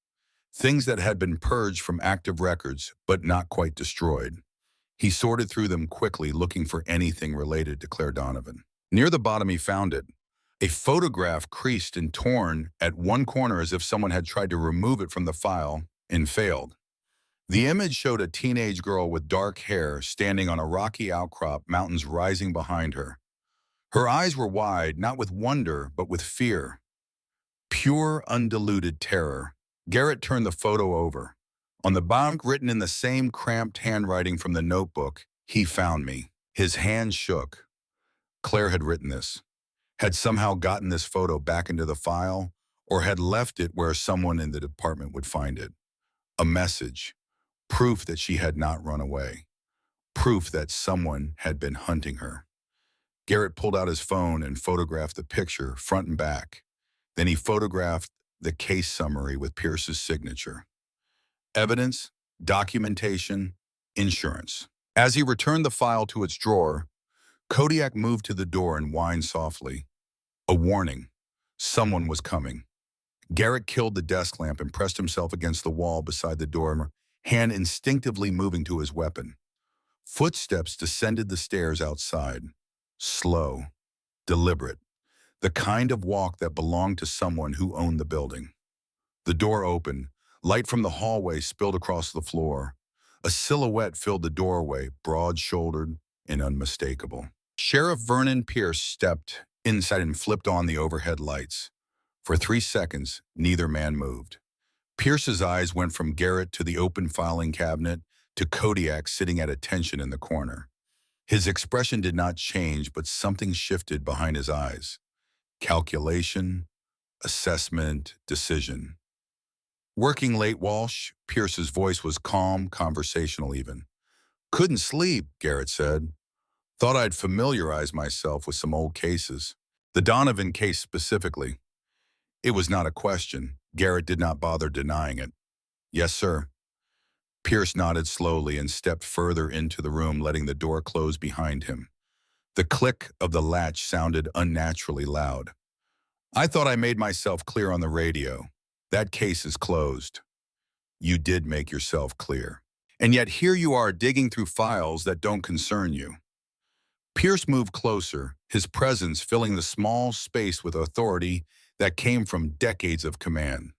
Things that had been purged from active records, but not quite destroyed. He sorted through them quickly, looking for anything related to Claire Donovan. Near the bottom, he found it. A photograph creased and torn at one corner as if someone had tried to remove it from the file and failed. The image showed a teenage girl with dark hair standing on a rocky outcrop, mountains rising behind her. Her eyes were wide, not with wonder, but with fear. Pure, undiluted terror. Garrett turned the photo over. On the back, written in the same cramped handwriting from the notebook, "He found me." His hand shook. Claire had written this, had somehow gotten this photo back into the file, or had left it where someone in the department would find it. A message. Proof that she had not run away. Proof that someone had been hunting her. Garrett pulled out his phone and photographed the picture front and back. Then he photographed the case summary with Pierce's signature. Evidence, documentation, insurance. As he returned the file to its drawer, Kodiak moved to the door and whined softly. A warning. Someone was coming. Garrett killed the desk lamp and pressed himself against the wall beside the door, hand instinctively moving to his weapon. Footsteps descended the stairs outside. Slow, deliberate. The kind of walk that belonged to someone who owned the building. The door opened. Light from the hallway spilled across the floor. A silhouette filled the doorway, broad-shouldered and unmistakable. Sheriff Vernon Pierce stepped inside and flipped on the overhead lights. For 3 seconds, neither man moved. Pierce's eyes went from Garrett to the open filing cabinet to Kodiak sitting at attention in the corner. His expression did not change, but something shifted behind his eyes. Calculation, assessment, decision. Working late, Walsh? Pierce's voice was calm, conversational even. Couldn't sleep, Garrett said. Thought I'd familiarize myself with some old cases. The Donovan case specifically. It was not a question. Garrett did not bother denying it. Yes, sir. Pierce nodded slowly and stepped further into the room, letting the door close behind him. The click of the latch sounded unnaturally loud. I thought I made myself clear on the radio. That case is closed. You did make yourself clear. And yet here you are digging through files that don't concern you. Pierce moved closer, his presence filling the small space with authority that came from decades of command.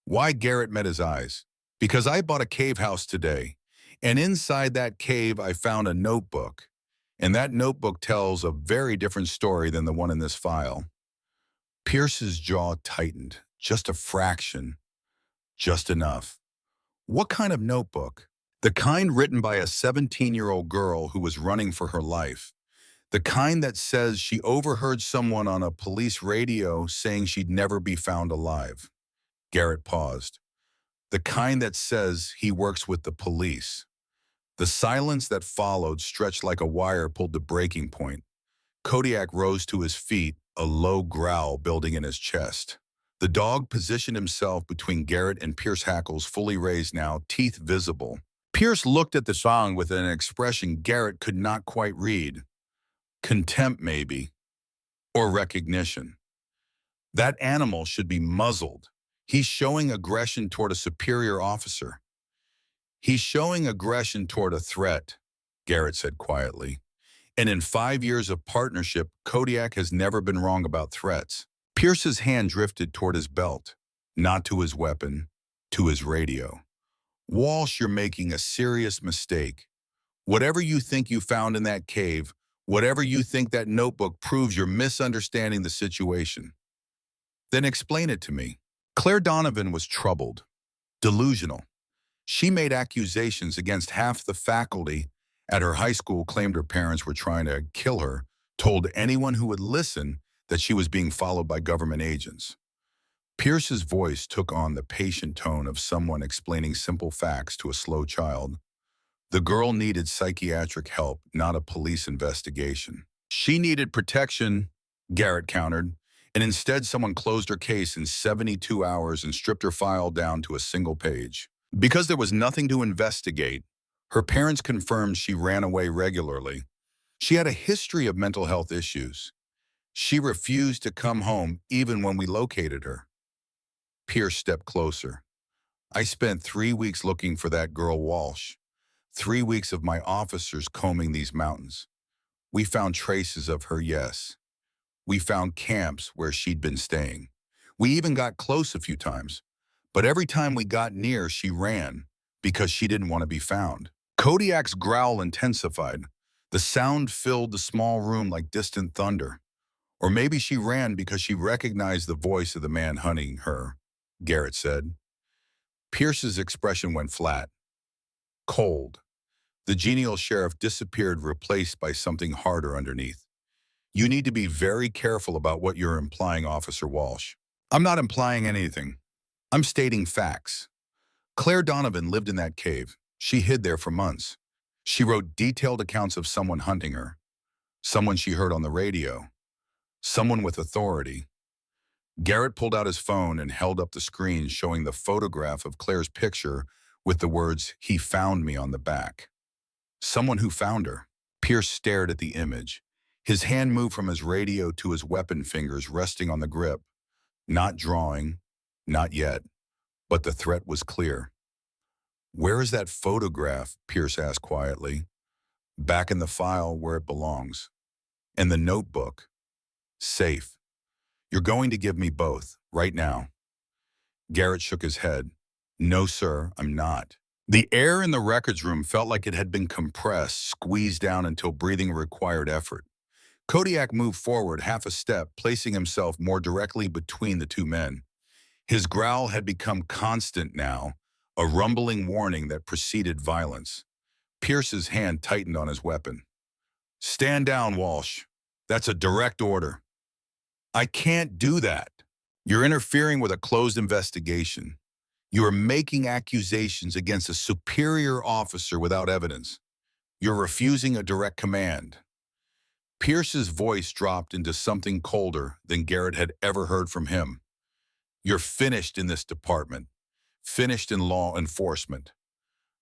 Why? Garrett met his eyes. Because I bought a cave house today, and inside that cave I found a notebook. And that notebook tells a very different story than the one in this file. Pierce's jaw tightened, just a fraction, just enough. What kind of notebook? The kind written by a 17-year-old girl who was running for her life. The kind that says she overheard someone on a police radio saying she'd never be found alive. Garrett paused. The kind that says he works with the police. The silence that followed stretched like a wire pulled to breaking point. Kodiak rose to his feet, a low growl building in his chest. The dog positioned himself between Garrett and Pierce, hackles fully raised now, teeth visible. Pierce looked at the song with an expression Garrett could not quite read. Contempt, maybe, or recognition. That animal should be muzzled. He's showing aggression toward a superior officer. He's showing aggression toward a threat, Garrett said quietly. And in 5 years of partnership, Kodiak has never been wrong about threats. Pierce's hand drifted toward his belt, not to his weapon, to his radio. Walsh, you're making a serious mistake. Whatever you think you found in that cave, whatever you think that notebook proves, you're misunderstanding the situation. Then explain it to me. Claire Donovan was troubled, delusional. She made accusations against half the faculty at her high school, claimed her parents were trying to kill her, told anyone who would listen that she was being followed by government agents. Pierce's voice took on the patient tone of someone explaining simple facts to a slow child. The girl needed psychiatric help, not a police investigation. She needed protection, Garrett countered, and instead someone closed her case in 72 hours and stripped her file down to a single page. Because there was nothing to investigate, her parents confirmed she ran away regularly. She had a history of mental health issues. She refused to come home even when we located her. Pierce stepped closer. I spent 3 weeks looking for that girl Walsh. 3 weeks of my officers combing these mountains. We found traces of her, yes. We found camps where she'd been staying. We even got close a few times. But every time we got near, she ran because she didn't want to be found. Kodiak's growl intensified. The sound filled the small room like distant thunder. Or maybe she ran because she recognized the voice of the man hunting her, Garrett said. Pierce's expression went flat, cold. The genial sheriff disappeared, replaced by something harder underneath. You need to be very careful about what you're implying, Officer Walsh. I'm not implying anything. I'm stating facts. Claire Donovan lived in that cave. She hid there for months. She wrote detailed accounts of someone hunting her, someone she heard on the radio, someone with authority. Garrett pulled out his phone and held up the screen, showing the photograph of Claire's picture with the words, "He found me," on the back. Someone who found her. Pierce stared at the image. His hand moved from his radio to his weapon, fingers resting on the grip. Not drawing, not yet, but the threat was clear. Where is that photograph? Pierce asked quietly. Back in the file where it belongs. And the notebook. Safe. You're going to give me both, right now. Garrett shook his head. No, sir, I'm not. The air in the records room felt like it had been compressed, squeezed down until breathing required effort. Kodiak moved forward half a step, placing himself more directly between the two men. His growl had become constant now, a rumbling warning that preceded violence. Pierce's hand tightened on his weapon. Stand down, Walsh. That's a direct order. I can't do that. You're interfering with a closed investigation. You are making accusations against a superior officer without evidence. You're refusing a direct command. Pierce's voice dropped into something colder than Garrett had ever heard from him. You're finished in this department, finished in law enforcement.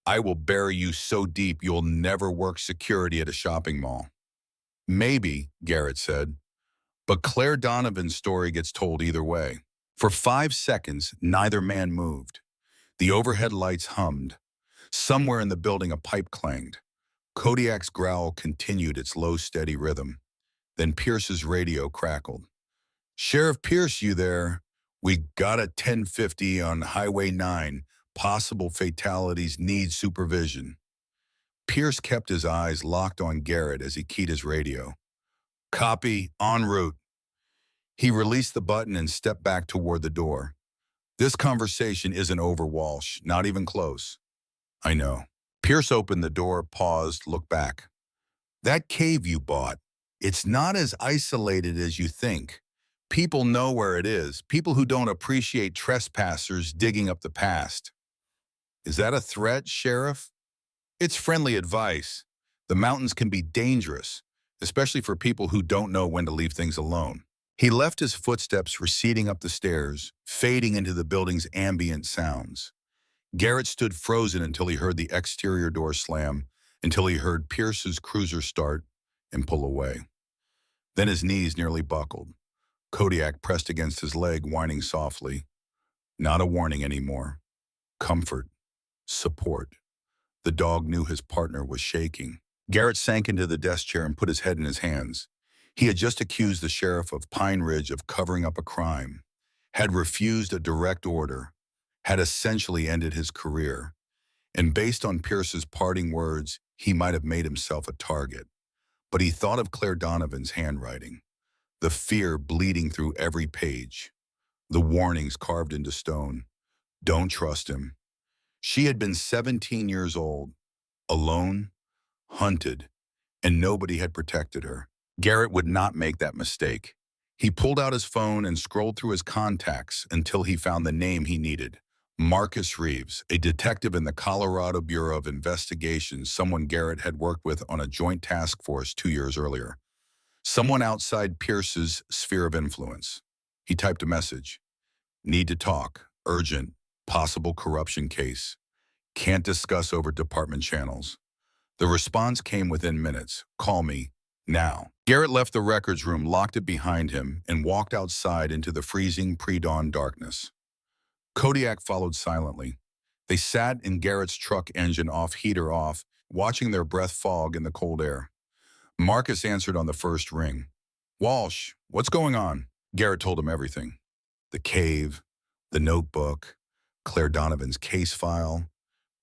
I will bury you so deep you'll never work security at a shopping mall. Maybe, Garrett said, but Claire Donovan's story gets told either way. For 5 seconds, neither man moved. The overhead lights hummed. Somewhere in the building, a pipe clanged. Kodiak's growl continued its low, steady rhythm. Then Pierce's radio crackled. Sheriff Pierce, you there? We got a 1050 on Highway 9. Possible fatalities need supervision. Pierce kept his eyes locked on Garrett as he keyed his radio. Copy, en route. He released the button and stepped back toward the door. This conversation isn't over, Walsh, not even close. I know. Pierce opened the door, paused, looked back. That cave you bought, it's not as isolated as you think. People know where it is, people who don't appreciate trespassers digging up the past. Is that a threat, Sheriff? It's friendly advice. The mountains can be dangerous, especially for people who don't know when to leave things alone. He left his footsteps receding up the stairs, fading into the building's ambient sounds. Garrett stood frozen until he heard the exterior door slam, until he heard Pierce's cruiser start and pull away. Then his knees nearly buckled. Kodiak pressed against his leg, whining softly. Not a warning anymore. Comfort. Support. The dog knew his partner was shaking. Garrett sank into the desk chair and put his head in his hands. He had just accused the sheriff of Pine Ridge of covering up a crime, had refused a direct order, had essentially ended his career. And based on Pierce's parting words, he might have made himself a target. But he thought of Claire Donovan's handwriting, the fear bleeding through every page, the warnings carved into stone. Don't trust him. She had been 17 years old, alone, hunted, and nobody had protected her. Garrett would not make that mistake. He pulled out his phone and scrolled through his contacts until he found the name he needed. Marcus Reeves, a detective in the Colorado Bureau of Investigation, someone Garrett had worked with on a joint task force 2 years earlier. Someone outside Pierce's sphere of influence. He typed a message. Need to talk. Urgent. Possible corruption case. Can't discuss over department channels. The response came within minutes. Call me. Now. Garrett left the records room, locked it behind him, and walked outside into the freezing pre-dawn darkness. Kodiak followed silently. They sat in Garrett's truck engine off, heater off, watching their breath fog in the cold air. Marcus answered on the first ring. Walsh, what's going on? Garrett told him everything. The cave, the notebook, Claire Donovan's case file,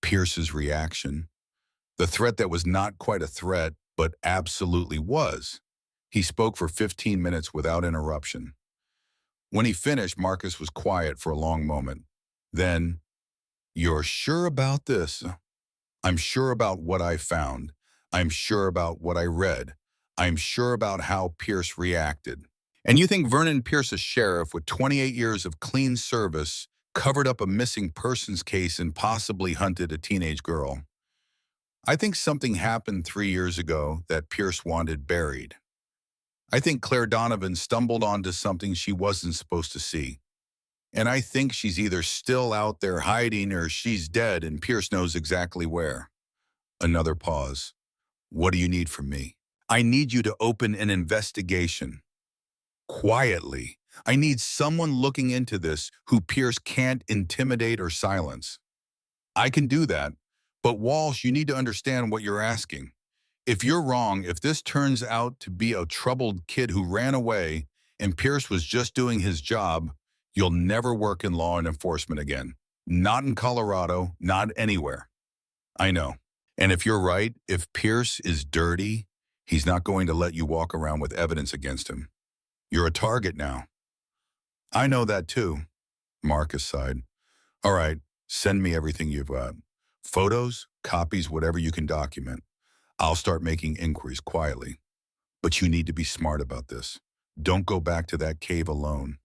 Pierce's reaction. The threat that was not quite a threat, but absolutely was. He spoke for 15 minutes without interruption. When he finished, Marcus was quiet for a long moment. Then, you're sure about this? I'm sure about what I found. I'm sure about what I read. I'm sure about how Pierce reacted. And you think Vernon Pierce, a sheriff with 28 years of clean service, covered up a missing persons case and possibly hunted a teenage girl? I think something happened 3 years ago that Pierce wanted buried. I think Claire Donovan stumbled onto something she wasn't supposed to see. And I think she's either still out there hiding or she's dead and Pierce knows exactly where. Another pause. What do you need from me? I need you to open an investigation. Quietly. I need someone looking into this who Pierce can't intimidate or silence. I can do that, but Walsh, you need to understand what you're asking. If you're wrong, if this turns out to be a troubled kid who ran away and Pierce was just doing his job, you'll never work in law enforcement again. Not in Colorado, not anywhere. I know. And if you're right, if Pierce is dirty, he's not going to let you walk around with evidence against him. You're a target now. I know that too, Marcus sighed. All right, send me everything you've got. Photos, copies, whatever you can document. I'll start making inquiries quietly. But you need to be smart about this. Don't go back to that cave alone.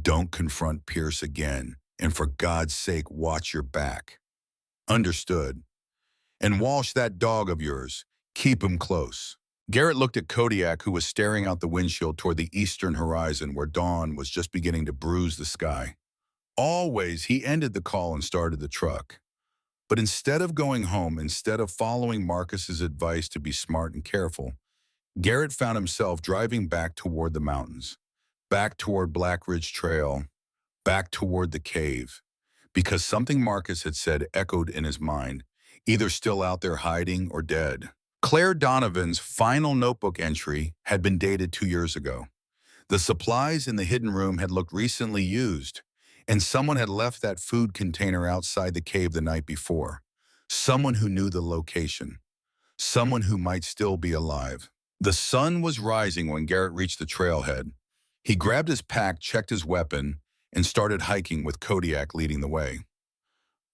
Don't confront Pierce again. And for God's sake, watch your back. Understood. And Walsh, that dog of yours, keep him close. Garrett looked at Kodiak, who was staring out the windshield toward the eastern horizon where dawn was just beginning to bruise the sky. Always, he ended the call and started the truck. But instead of going home, instead of following Marcus's advice to be smart and careful, Garrett found himself driving back toward the mountains, back toward Black Ridge Trail, back toward the cave, because something Marcus had said echoed in his mind, either still out there hiding or dead. Claire Donovan's final notebook entry had been dated 2 years ago. The supplies in the hidden room had looked recently used, and someone had left that food container outside the cave the night before. Someone who knew the location. Someone who might still be alive. The sun was rising when Garrett reached the trailhead. He grabbed his pack, checked his weapon, and started hiking with Kodiak leading the way.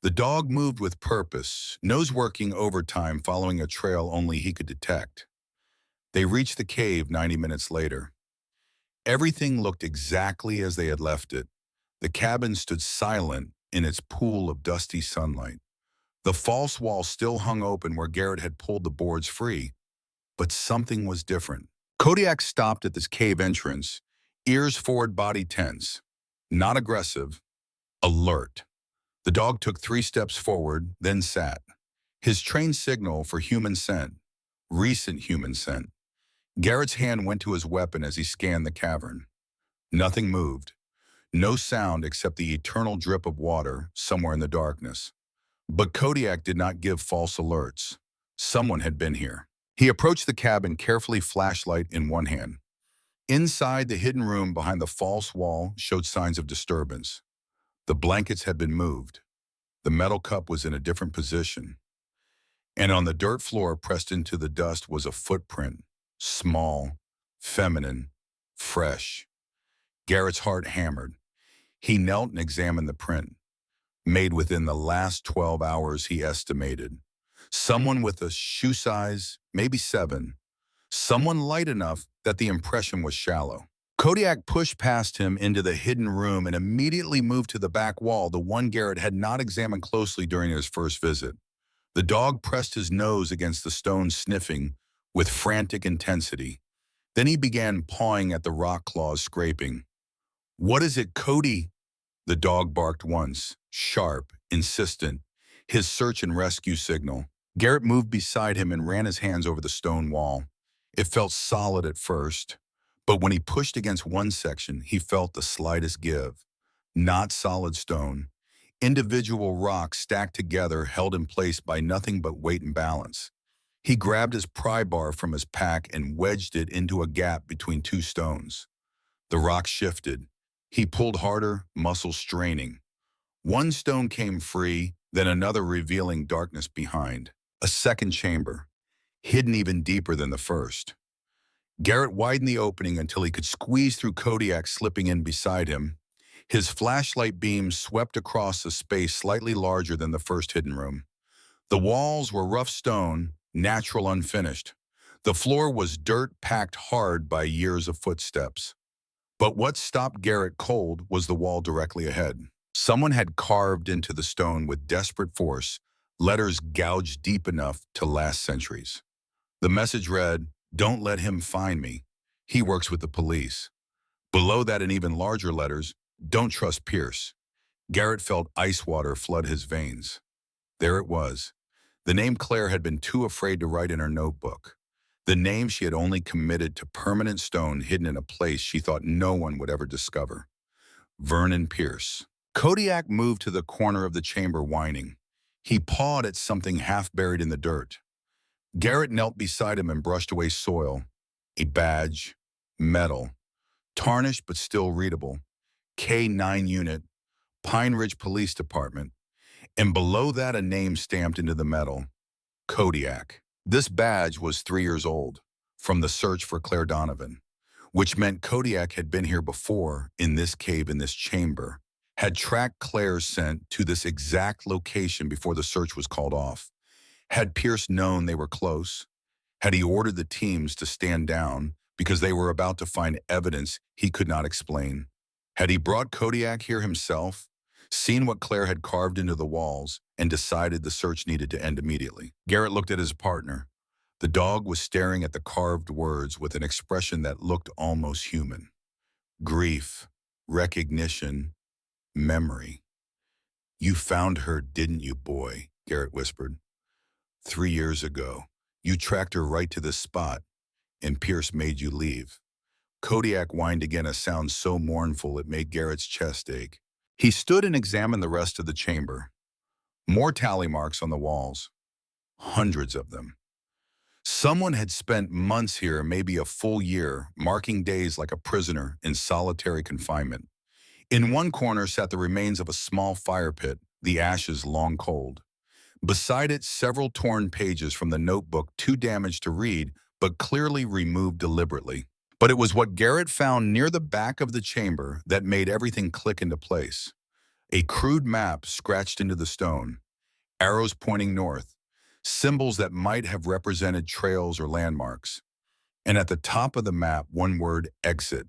The dog moved with purpose, nose working overtime following a trail only he could detect. They reached the cave 90 minutes later. Everything looked exactly as they had left it. The cabin stood silent in its pool of dusty sunlight. The false wall still hung open where Garrett had pulled the boards free, but something was different. Kodiak stopped at this cave entrance, ears forward, body tense. Not aggressive, alert. The dog took 3 steps forward, then sat. His trained signal for human scent, recent human scent. Garrett's hand went to his weapon as he scanned the cavern. Nothing moved. No sound except the eternal drip of water somewhere in the darkness. But Kodiak did not give false alerts. Someone had been here. He approached the cabin, carefully, flashlight in one hand. Inside, the hidden room behind the false wall showed signs of disturbance. The blankets had been moved. The metal cup was in a different position. And on the dirt floor, pressed into the dust, was a footprint. Small, feminine, fresh. Garrett's heart hammered. He knelt and examined the print. Made within the last 12 hours, he estimated. Someone with a shoe size, maybe 7. Someone light enough that the impression was shallow. Kodiak pushed past him into the hidden room and immediately moved to the back wall, the one Garrett had not examined closely during his first visit. The dog pressed his nose against the stone, sniffing with frantic intensity. Then he began pawing at the rock claws, scraping. "What is it, Cody?" The dog barked once, sharp, insistent, his search and rescue signal. Garrett moved beside him and ran his hands over the stone wall. It felt solid at first, but when he pushed against one section, he felt the slightest give. Not solid stone. Individual rocks stacked together, held in place by nothing but weight and balance. He grabbed his pry bar from his pack and wedged it into a gap between 2 stones. The rock shifted. He pulled harder, muscles straining. One stone came free, then another, revealing darkness behind. A second chamber, hidden even deeper than the first. Garrett widened the opening until he could squeeze through Kodiak, slipping in beside him. His flashlight beam swept across a space slightly larger than the first hidden room. The walls were rough stone, natural, unfinished. The floor was dirt packed hard by years of footsteps. But what stopped Garrett cold was the wall directly ahead. Someone had carved into the stone with desperate force, letters gouged deep enough to last centuries. The message read, "Don't let him find me. He works with the police." Below that, in even larger letters, "Don't trust Pierce." Garrett felt ice water flood his veins. There it was. The name Claire had been too afraid to write in her notebook. The name she had only committed to permanent stone, hidden in a place she thought no one would ever discover. Vernon Pierce. Kodiak moved to the corner of the chamber, whining. He pawed at something half buried in the dirt. Garrett knelt beside him and brushed away soil. A badge. Metal. Tarnished but still readable. K9 unit. Pine Ridge Police Department. And below that, a name stamped into the metal. Kodiak. This badge was 3 years old, from the search for Claire Donovan, which meant Kodiak had been here before, in this cave, in this chamber, had tracked Claire's scent to this exact location before the search was called off. Had Pierce known they were close? Had he ordered the teams to stand down because they were about to find evidence he could not explain? Had he brought Kodiak here himself, seen what Claire had carved into the walls, and decided the search needed to end immediately? Garrett looked at his partner. The dog was staring at the carved words with an expression that looked almost human. Grief, recognition, memory. You found her, didn't you, boy? Garrett whispered. 3 years ago. You tracked her right to this spot, and Pierce made you leave. Kodiak whined again, a sound so mournful it made Garrett's chest ache. He stood and examined the rest of the chamber. More tally marks on the walls. Hundreds of them. Someone had spent months here, maybe a full year, marking days like a prisoner in solitary confinement. In one corner sat the remains of a small fire pit, the ashes long cold. Beside it, several torn pages from the notebook, too damaged to read, but clearly removed deliberately. But it was what Garrett found near the back of the chamber that made everything click into place. A crude map scratched into the stone, arrows pointing north, symbols that might have represented trails or landmarks. And at the top of the map, one word: exit.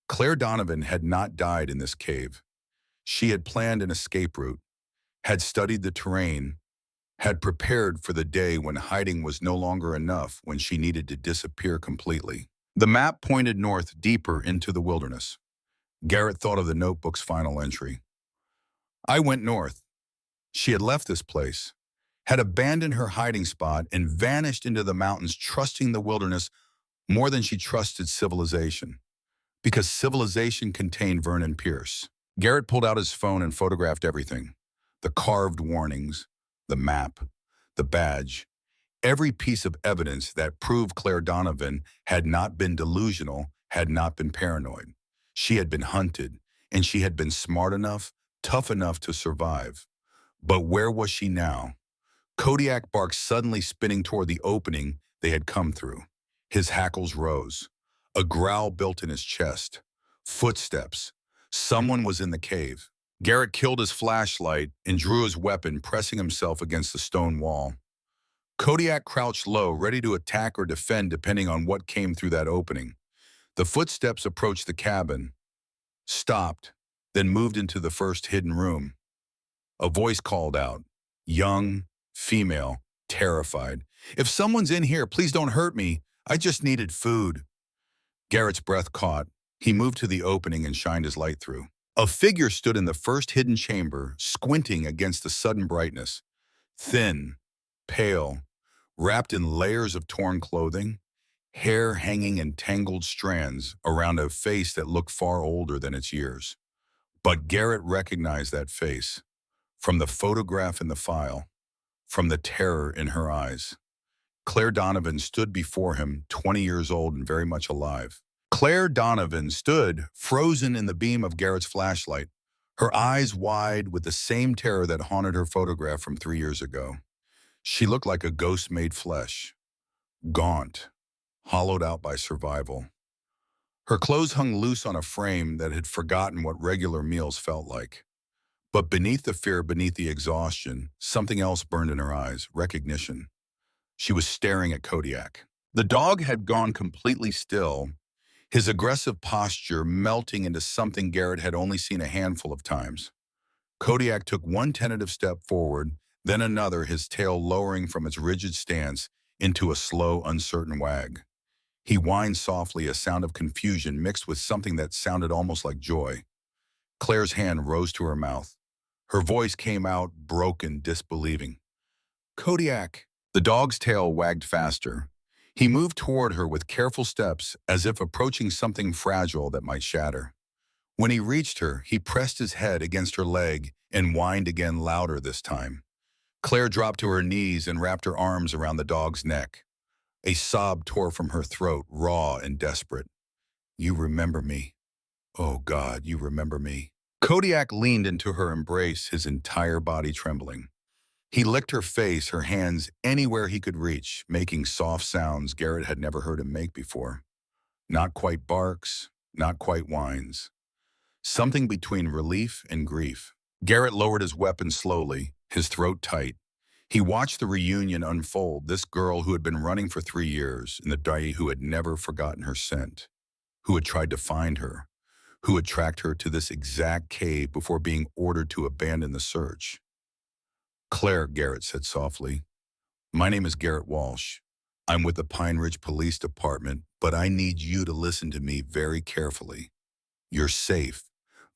Claire Donovan had not died in this cave. She had planned an escape route, had studied the terrain, had prepared for the day when hiding was no longer enough, when she needed to disappear completely. The map pointed north, deeper into the wilderness. Garrett thought of the notebook's final entry. I went north. She had left this place, had abandoned her hiding spot and vanished into the mountains, trusting the wilderness more than she trusted civilization, because civilization contained Vernon Pierce. Garrett pulled out his phone and photographed everything. The carved warnings, the map, the badge, every piece of evidence that proved Claire Donovan had not been delusional, had not been paranoid. She had been hunted, and she had been smart enough, tough enough to survive. But where was she now? Kodiak barked, suddenly spinning toward the opening they had come through. His hackles rose. A growl built in his chest. Footsteps. Someone was in the cave. Garrett killed his flashlight and drew his weapon, pressing himself against the stone wall. Kodiak crouched low, ready to attack or defend depending on what came through that opening. The footsteps approached the cabin, stopped, then moved into the first hidden room. A voice called out, young, female, terrified. If someone's in here, please don't hurt me. I just needed food. Garrett's breath caught. He moved to the opening and shined his light through. A figure stood in the first hidden chamber, squinting against the sudden brightness. Thin, pale, wrapped in layers of torn clothing, hair hanging in tangled strands around a face that looked far older than its years. But Garrett recognized that face, from the photograph in the file, from the terror in her eyes. Claire Donovan stood before him, 20 years old and very much alive. Claire Donovan stood, frozen in the beam of Garrett's flashlight, her eyes wide with the same terror that haunted her photograph from 3 years ago. She looked like a ghost made flesh, gaunt, hollowed out by survival. Her clothes hung loose on a frame that had forgotten what regular meals felt like. But beneath the fear, beneath the exhaustion, something else burned in her eyes: recognition. She was staring at Kodiak. The dog had gone completely still, his aggressive posture melting into something Garrett had only seen a handful of times. Kodiak took one tentative step forward, then another, his tail lowering from its rigid stance into a slow, uncertain wag. He whined softly, a sound of confusion mixed with something that sounded almost like joy. Claire's hand rose to her mouth. Her voice came out, broken, disbelieving. Kodiak. The dog's tail wagged faster. He moved toward her with careful steps, as if approaching something fragile that might shatter. When he reached her, he pressed his head against her leg and whined again, louder this time. Claire dropped to her knees and wrapped her arms around the dog's neck. A sob tore from her throat, raw and desperate. You remember me. Oh God, you remember me. Kodiak leaned into her embrace, his entire body trembling. He licked her face, her hands anywhere he could reach, making soft sounds Garrett had never heard him make before. Not quite barks, not quite whines. Something between relief and grief. Garrett lowered his weapon slowly, his throat tight. He watched the reunion unfold, this girl who had been running for 3 years, and the guy who had never forgotten her scent, who had tried to find her, who had tracked her to this exact cave before being ordered to abandon the search. Claire, Garrett said softly, my name is Garrett Walsh. I'm with the Pine Ridge Police Department, but I need you to listen to me very carefully. You're safe,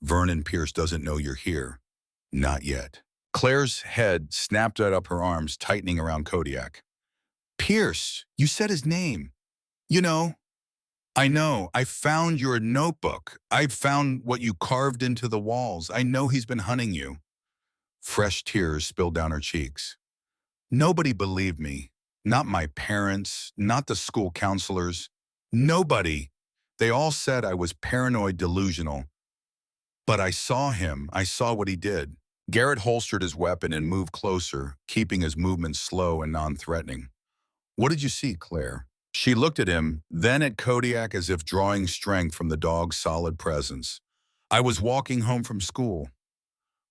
Vernon Pierce doesn't know you're here. Not yet. Claire's head snapped right up her arms, tightening around Kodiak. Pierce, you said his name. You know, I know. I found your notebook. I found what you carved into the walls. I know he's been hunting you. Fresh tears spilled down her cheeks. Nobody believed me. Not my parents, not the school counselors. Nobody. They all said I was paranoid delusional. But I saw him. I saw what he did. Garrett holstered his weapon and moved closer, keeping his movements slow and non-threatening. What did you see, Claire? She looked at him, then at Kodiak as if drawing strength from the dog's solid presence. I was walking home from school.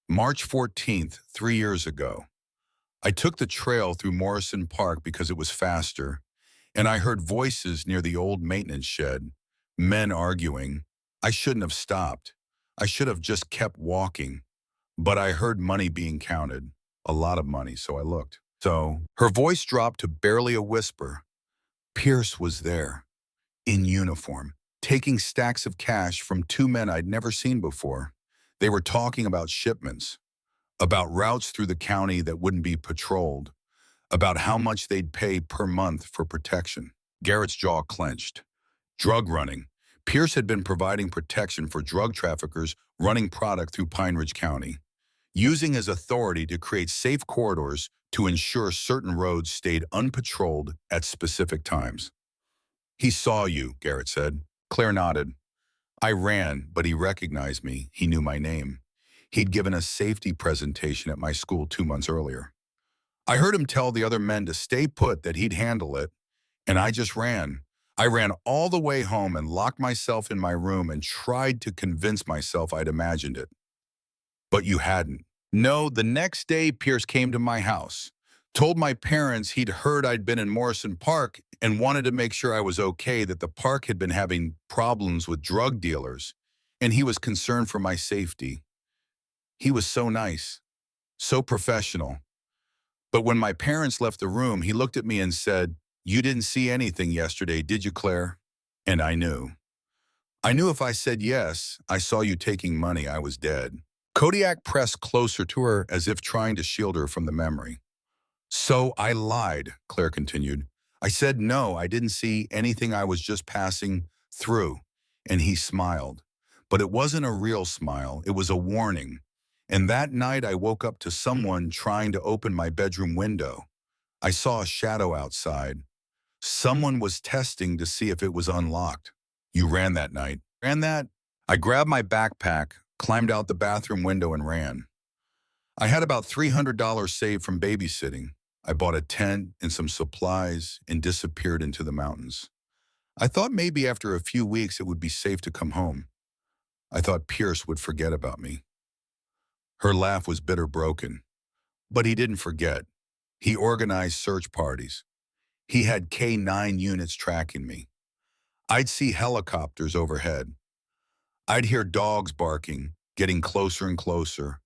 March 14th, 3 years ago. I took the trail through Morrison Park because it was faster, and I heard voices near the old maintenance shed, men arguing. I shouldn't have stopped. I should have just kept walking. But I heard money being counted, a lot of money, so I looked. So her voice dropped to barely a whisper. Pierce was there, in uniform, taking stacks of cash from two men I'd never seen before. They were talking about shipments, about routes through the county that wouldn't be patrolled, about how much they'd pay per month for protection. Garrett's jaw clenched. Drug running. Pierce had been providing protection for drug traffickers running product through Pine Ridge County, using his authority to create safe corridors to ensure certain roads stayed unpatrolled at specific times. He saw you, Garrett said. Claire nodded. I ran, but he recognized me. He knew my name. He'd given a safety presentation at my school 2 months earlier. I heard him tell the other men to stay put, that he'd handle it, and I just ran. I ran all the way home and locked myself in my room and tried to convince myself I'd imagined it. But you hadn't. No, the next day Pierce came to my house, told my parents he'd heard I'd been in Morrison Park and wanted to make sure I was okay, that the park had been having problems with drug dealers, and he was concerned for my safety. He was so nice, so professional. But when my parents left the room, he looked at me and said, "You didn't see anything yesterday, did you, Claire?" And I knew. I knew if I said yes, I saw you taking money, I was dead. Kodiak pressed closer to her as if trying to shield her from the memory. So I lied, Claire continued. I said no, I didn't see anything, I was just passing through. And he smiled. But it wasn't a real smile, it was a warning. And that night I woke up to someone trying to open my bedroom window. I saw a shadow outside. Someone was testing to see if it was unlocked. You ran that night. Ran that? I grabbed my backpack, climbed out the bathroom window and ran. I had about $300 saved from babysitting. I bought a tent and some supplies and disappeared into the mountains. I thought maybe after a few weeks it would be safe to come home. I thought Pierce would forget about me. Her laugh was bitter broken. But he didn't forget. He organized search parties. He had K-9 units tracking me. I'd see helicopters overhead. I'd hear dogs barking, getting closer and closer.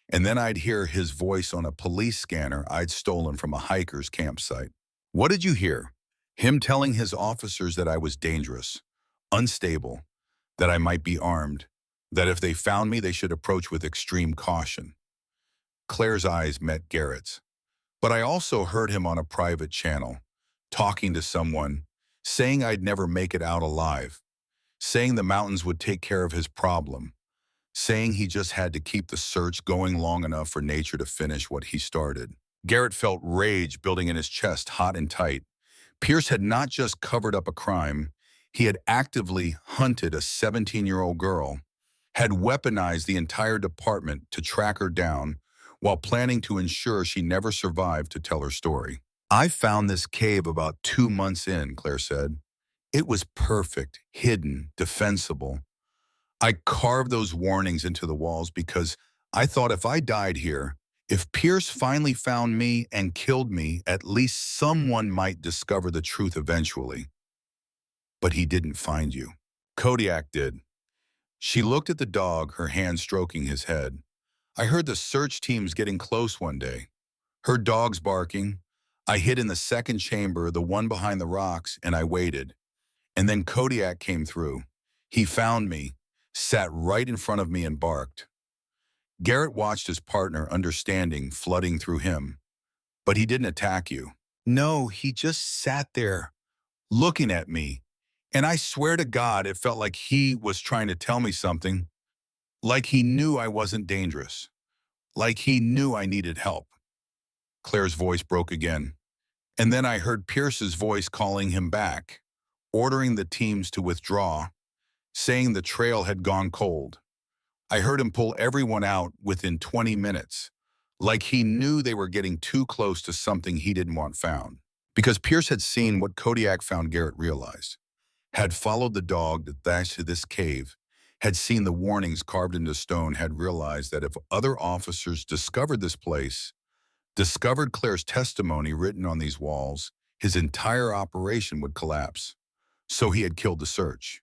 And then I'd hear his voice on a police scanner I'd stolen from a hiker's campsite. What did you hear? Him telling his officers that I was dangerous, unstable, that I might be armed, that if they found me, they should approach with extreme caution. Claire's eyes met Garrett's. But I also heard him on a private channel, talking to someone, saying I'd never make it out alive, saying the mountains would take care of his problem, saying he just had to keep the search going long enough for nature to finish what he started. Garrett felt rage building in his chest, hot and tight. Pierce had not just covered up a crime, he had actively hunted a 17-year-old girl, had weaponized the entire department to track her down while planning to ensure she never survived to tell her story. I found this cave about 2 months in, Claire said. It was perfect, hidden, defensible. I carved those warnings into the walls because I thought if I died here, if Pierce finally found me and killed me, at least someone might discover the truth eventually. But he didn't find you. Kodiak did. She looked at the dog, her hand stroking his head. I heard the search teams getting close one day. Heard dogs barking. I hid in the second chamber, the one behind the rocks, and I waited. And then Kodiak came through. He found me, sat right in front of me and barked. Garrett watched his partner, understanding flooding through him. But he didn't attack you. No, he just sat there, looking at me. And I swear to God, it felt like he was trying to tell me something. Like he knew I wasn't dangerous. Like he knew I needed help. Claire's voice broke again. And then I heard Pierce's voice calling him back, ordering the teams to withdraw, saying the trail had gone cold. I heard him pull everyone out within 20 minutes, like he knew they were getting too close to something he didn't want found. Because Pierce had seen what Kodiak found, Garrett realized. Had followed the dog to this cave, had seen the warnings carved into stone, had realized that if other officers discovered this place, discovered Claire's testimony written on these walls, his entire operation would collapse. So he had killed the search.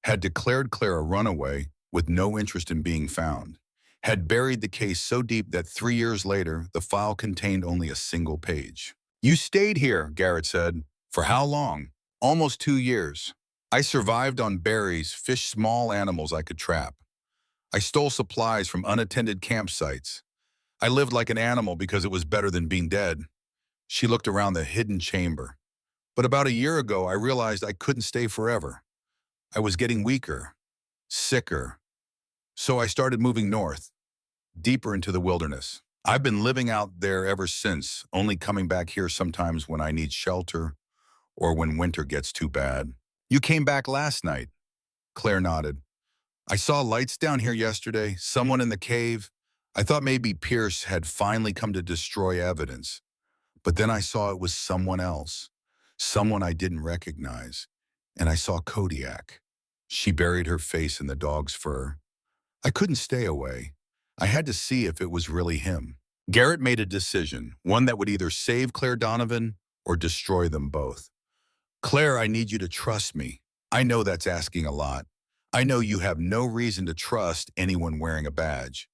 Had declared Claire a runaway with no interest in being found. Had buried the case so deep that 3 years later, the file contained only a single page. You stayed here, Garrett said. For how long? Almost 2 years. I survived on berries, fished small animals I could trap. I stole supplies from unattended campsites. I lived like an animal because it was better than being dead. She looked around the hidden chamber. But about a year ago, I realized I couldn't stay forever. I was getting weaker, sicker. So I started moving north, deeper into the wilderness. I've been living out there ever since, only coming back here sometimes when I need shelter or when winter gets too bad. You came back last night. Claire nodded. I saw lights down here yesterday, someone in the cave. I thought maybe Pierce had finally come to destroy evidence. But then I saw it was someone else, someone I didn't recognize. And I saw Kodiak. She buried her face in the dog's fur. I couldn't stay away. I had to see if it was really him. Garrett made a decision, one that would either save Claire Donovan or destroy them both. Claire, I need you to trust me. I know that's asking a lot. I know you have no reason to trust anyone wearing a badge.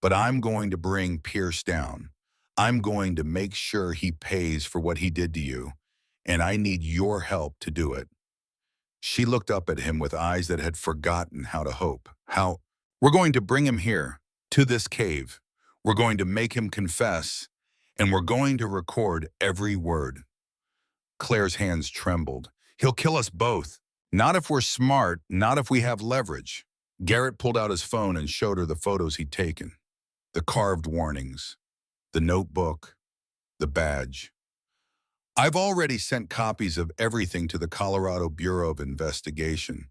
But I'm going to bring Pierce down. I'm going to make sure he pays for what he did to you. And I need your help to do it. She looked up at him with eyes that had forgotten how to hope. We're going to bring him here, to this cave. We're going to make him confess, and we're going to record every word. Claire's hands trembled. He'll kill us both. Not if we're smart, not if we have leverage. Garrett pulled out his phone and showed her the photos he'd taken. The carved warnings, the notebook, the badge. I've already sent copies of everything to the Colorado Bureau of Investigation.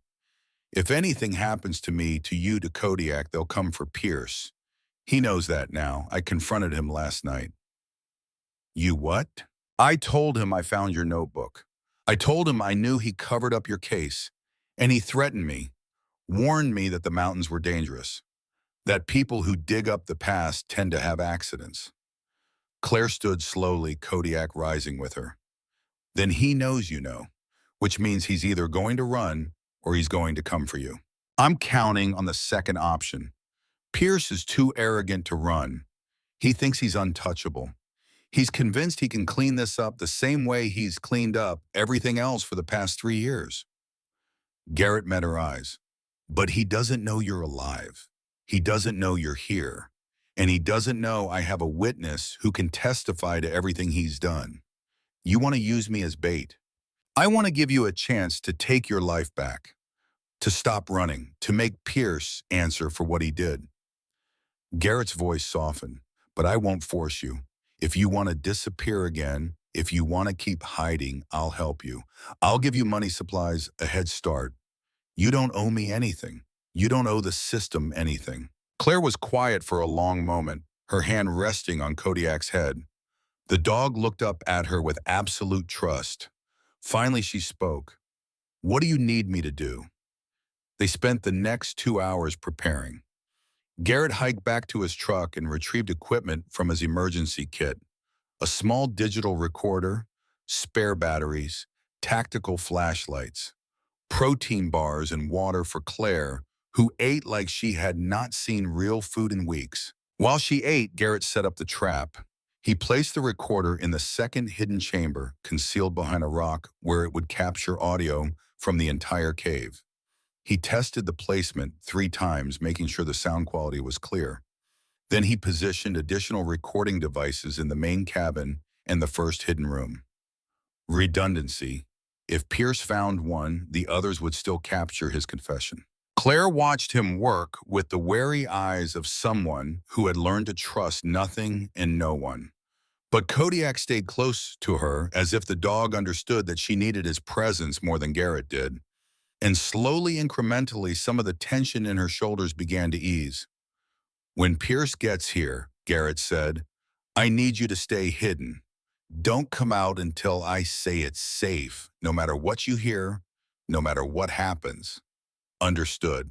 If anything happens to me, to you, to Kodiak, they'll come for Pierce. He knows that now. I confronted him last night. You what? I told him I found your notebook. I told him I knew he covered up your case, and he threatened me, warned me that the mountains were dangerous, that people who dig up the past tend to have accidents. Claire stood slowly, Kodiak rising with her. Then he knows you know, which means he's either going to run or he's going to come for you. I'm counting on the second option. Pierce is too arrogant to run. He thinks he's untouchable. He's convinced he can clean this up the same way he's cleaned up everything else for the past 3 years. Garrett met her eyes. But he doesn't know you're alive. He doesn't know you're here. And he doesn't know I have a witness who can testify to everything he's done. You want to use me as bait. I want to give you a chance to take your life back, to stop running, to make Pierce answer for what he did. Garrett's voice softened, but I won't force you. If you want to disappear again, if you want to keep hiding, I'll help you. I'll give you money, supplies, a head start. You don't owe me anything. You don't owe the system anything. Claire was quiet for a long moment, her hand resting on Kodiak's head. The dog looked up at her with absolute trust. Finally, she spoke. What do you need me to do? They spent the next 2 hours preparing. Garrett hiked back to his truck and retrieved equipment from his emergency kit. A small digital recorder, spare batteries, tactical flashlights, protein bars and water for Claire, who ate like she had not seen real food in weeks. While she ate, Garrett set up the trap. He placed the recorder in the second hidden chamber, concealed behind a rock where it would capture audio from the entire cave. He tested the placement 3 times, making sure the sound quality was clear. Then he positioned additional recording devices in the main cabin and the first hidden room. Redundancy. If Pierce found one, the others would still capture his confession. Claire watched him work with the wary eyes of someone who had learned to trust nothing and no one. But Kodiak stayed close to her as if the dog understood that she needed his presence more than Garrett did. And slowly, incrementally, some of the tension in her shoulders began to ease. "When Pierce gets here," Garrett said, "I need you to stay hidden. Don't come out until I say it's safe, no matter what you hear, no matter what happens." "Understood."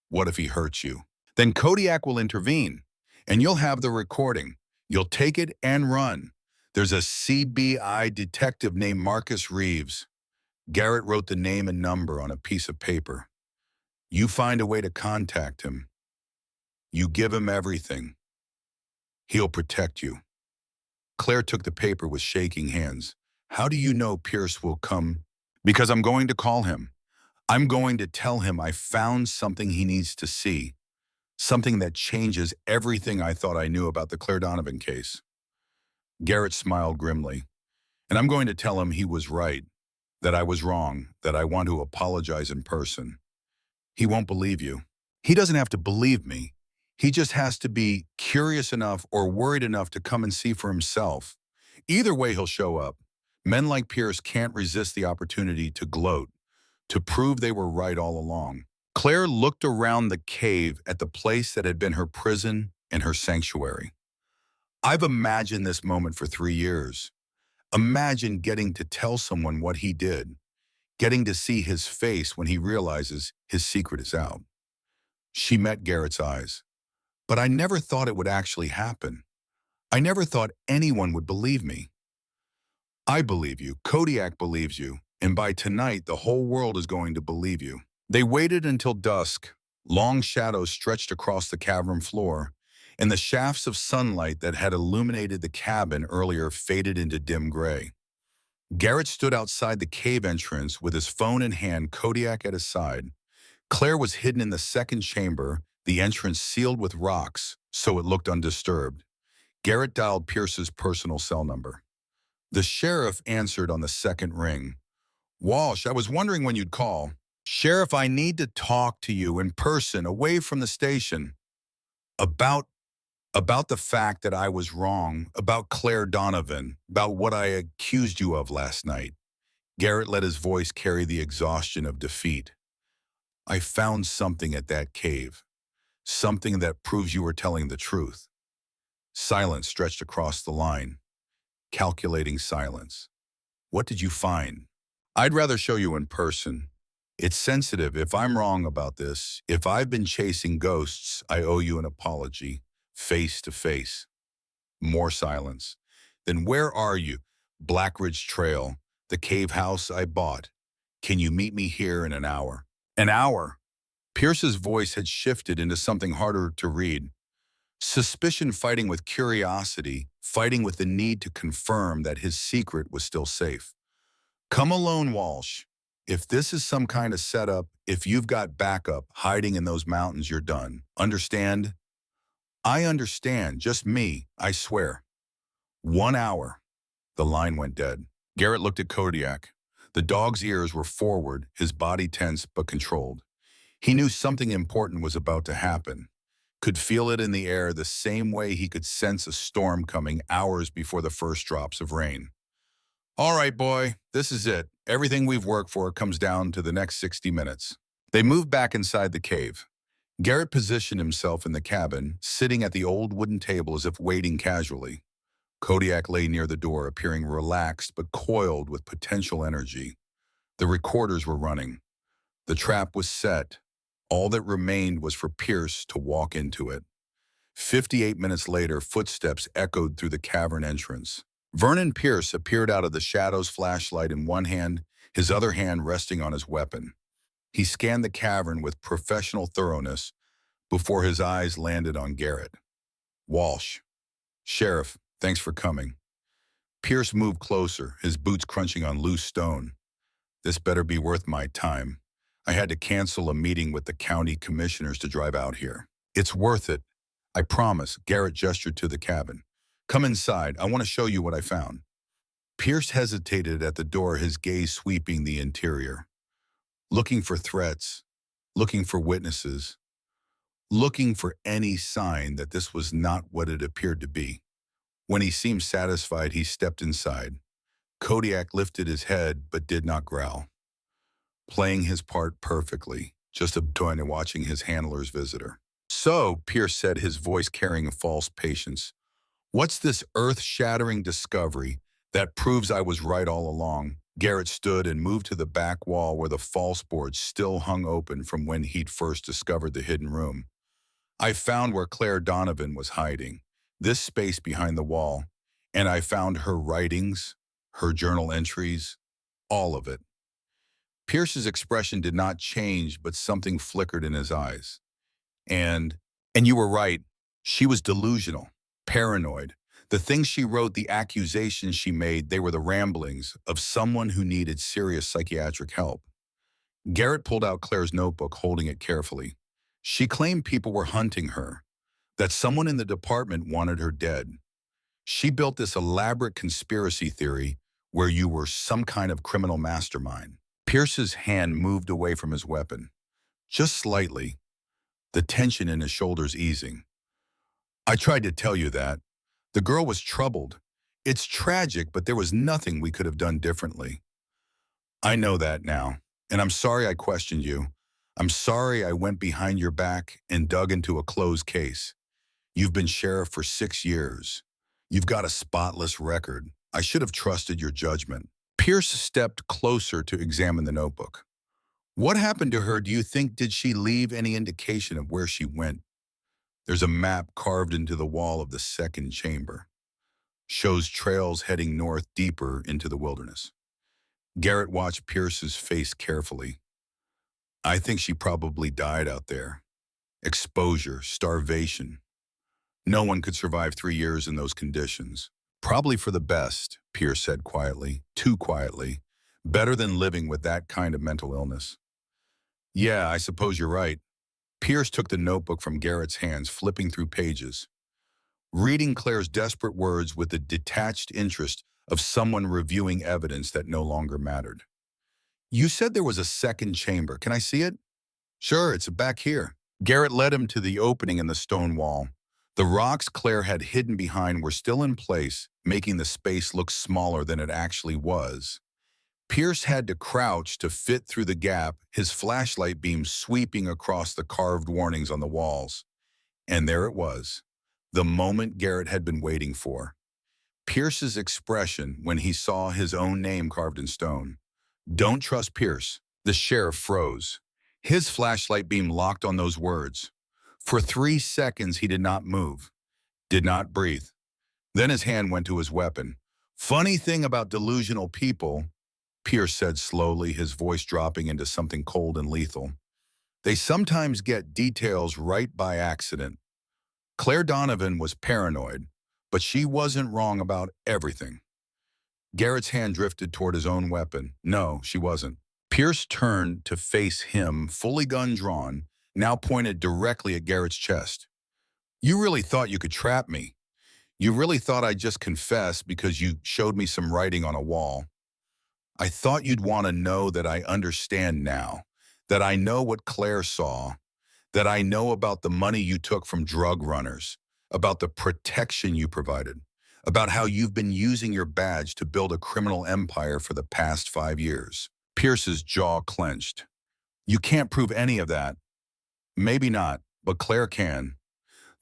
"What if he hurts you?" "Then Kodiak will intervene, and you'll have the recording. You'll take it and run. There's a CBI detective named Marcus Reeves." Garrett wrote the name and number on a piece of paper. "You find a way to contact him. You give him everything. He'll protect you." Claire took the paper with shaking hands. "How do you know Pierce will come?" "Because I'm going to call him. I'm going to tell him I found something he needs to see. Something that changes everything I thought I knew about the Claire Donovan case." Garrett smiled grimly. "And I'm going to tell him he was right, that I was wrong, that I want to apologize in person. He won't believe you." "He doesn't have to believe me. He just has to be curious enough or worried enough to come and see for himself. Either way, he'll show up. Men like Pierce can't resist the opportunity to gloat, to prove they were right all along." Claire looked around the cave at the place that had been her prison and her sanctuary. "I've imagined this moment for 3 years. Imagine getting to tell someone what he did, getting to see his face when he realizes his secret is out." She met Garrett's eyes. "But I never thought it would actually happen. I never thought anyone would believe me." "I believe you. Kodiak believes you. And by tonight, the whole world is going to believe you." They waited until dusk. Long shadows stretched across the cavern floor, and the shafts of sunlight that had illuminated the cabin earlier faded into dim gray. Garrett stood outside the cave entrance with his phone in hand, Kodiak at his side. Claire was hidden in the second chamber, the entrance sealed with rocks, so it looked undisturbed. Garrett dialed Pierce's personal cell number. The sheriff answered on the second ring. "Walsh, I was wondering when you'd call." "Sheriff, I need to talk to you in person, away from the station. About about the fact that I was wrong, about Claire Donovan, about what I accused you of last night." Garrett let his voice carry the exhaustion of defeat. "I found something at that cave, something that proves you were telling the truth." Silence stretched across the line. Calculating silence. "What did you find?" "I'd rather show you in person. It's sensitive. If I'm wrong about this, if I've been chasing ghosts, I owe you an apology, face to face." More silence. "Then where are you?" "Blackridge Trail, the cave house I bought. Can you meet me here in an hour?" "An hour?" Pierce's voice had shifted into something harder to read. Suspicion fighting with curiosity, fighting with the need to confirm that his secret was still safe. "Come alone, Walsh. If this is some kind of setup, if you've got backup hiding in those mountains, you're done. Understand?" "I understand. Just me, I swear." 1 hour. The line went dead. Garrett looked at Kodiak. The dog's ears were forward, his body tense but controlled. He knew something important was about to happen. Could feel it in the air the same way he could sense a storm coming hours before the first drops of rain. "All right, boy, this is it. Everything we've worked for comes down to the next 60 minutes. They moved back inside the cave. Garrett positioned himself in the cabin, sitting at the old wooden table as if waiting casually. Kodiak lay near the door, appearing relaxed but coiled with potential energy. The recorders were running. The trap was set. All that remained was for Pierce to walk into it. 58 minutes later, footsteps echoed through the cavern entrance. Vernon Pierce appeared out of the shadows, flashlight in one hand, his other hand resting on his weapon. He scanned the cavern with professional thoroughness before his eyes landed on Garrett. "Walsh." "Sheriff, thanks for coming." Pierce moved closer, his boots crunching on loose stone. "This better be worth my time. I had to cancel a meeting with the county commissioners to drive out here. It's worth it. I promise, Garrett gestured to the cabin. Come inside. I want to show you what I found. Pierce hesitated at the door, his gaze sweeping the interior, looking for threats, looking for witnesses, looking for any sign that this was not what it appeared to be. When he seemed satisfied, he stepped inside. Kodiak lifted his head but did not growl, playing his part perfectly, just enjoying and watching his handler's visitor. So, Pierce said, his voice carrying a false patience, what's this earth-shattering discovery that proves I was right all along? Garrett stood and moved to the back wall where the false board still hung open from when he'd first discovered the hidden room. I found where Claire Donovan was hiding, this space behind the wall, and I found her writings, her journal entries, all of it. Pierce's expression did not change, but something flickered in his eyes. And you were right, she was delusional, paranoid. The things she wrote, the accusations she made, they were the ramblings of someone who needed serious psychiatric help. Garrett pulled out Claire's notebook, holding it carefully. She claimed people were hunting her, that someone in the department wanted her dead. She built this elaborate conspiracy theory where you were some kind of criminal mastermind. Pierce's hand moved away from his weapon, just slightly, the tension in his shoulders easing. I tried to tell you that. The girl was troubled. It's tragic, but there was nothing we could have done differently. I know that now, and I'm sorry I questioned you. I'm sorry I went behind your back and dug into a closed case. You've been sheriff for 6 years. You've got a spotless record. I should have trusted your judgment. Pierce stepped closer to examine the notebook. What happened to her, do you think? Did she leave any indication of where she went? There's a map carved into the wall of the second chamber. Shows trails heading north deeper into the wilderness. Garrett watched Pierce's face carefully. I think she probably died out there. Exposure, starvation. No one could survive 3 years in those conditions. Probably for the best, Pierce said quietly, too quietly. Better than living with that kind of mental illness. Yeah, I suppose you're right. Pierce took the notebook from Garrett's hands, flipping through pages, reading Claire's desperate words with the detached interest of someone reviewing evidence that no longer mattered. You said there was a second chamber. Can I see it? Sure, it's back here. Garrett led him to the opening in the stone wall. The rocks Claire had hidden behind were still in place, making the space look smaller than it actually was. Pierce had to crouch to fit through the gap, his flashlight beam sweeping across the carved warnings on the walls. And there it was, the moment Garrett had been waiting for. Pierce's expression when he saw his own name carved in stone. Don't trust Pierce. The sheriff froze. His flashlight beam locked on those words. For 3 seconds, he did not move, did not breathe. Then his hand went to his weapon. Funny thing about delusional people, Pierce said slowly, his voice dropping into something cold and lethal. They sometimes get details right by accident. Claire Donovan was paranoid, but she wasn't wrong about everything. Garrett's hand drifted toward his own weapon. No, she wasn't. Pierce turned to face him, fully gun drawn, now pointed directly at Garrett's chest. You really thought you could trap me. You really thought I'd just confess because you showed me some writing on a wall. I thought you'd want to know that I understand now, that I know what Claire saw, that I know about the money you took from drug runners, about the protection you provided, about how you've been using your badge to build a criminal empire for the past 5 years. Pierce's jaw clenched. You can't prove any of that. Maybe not, but Claire can.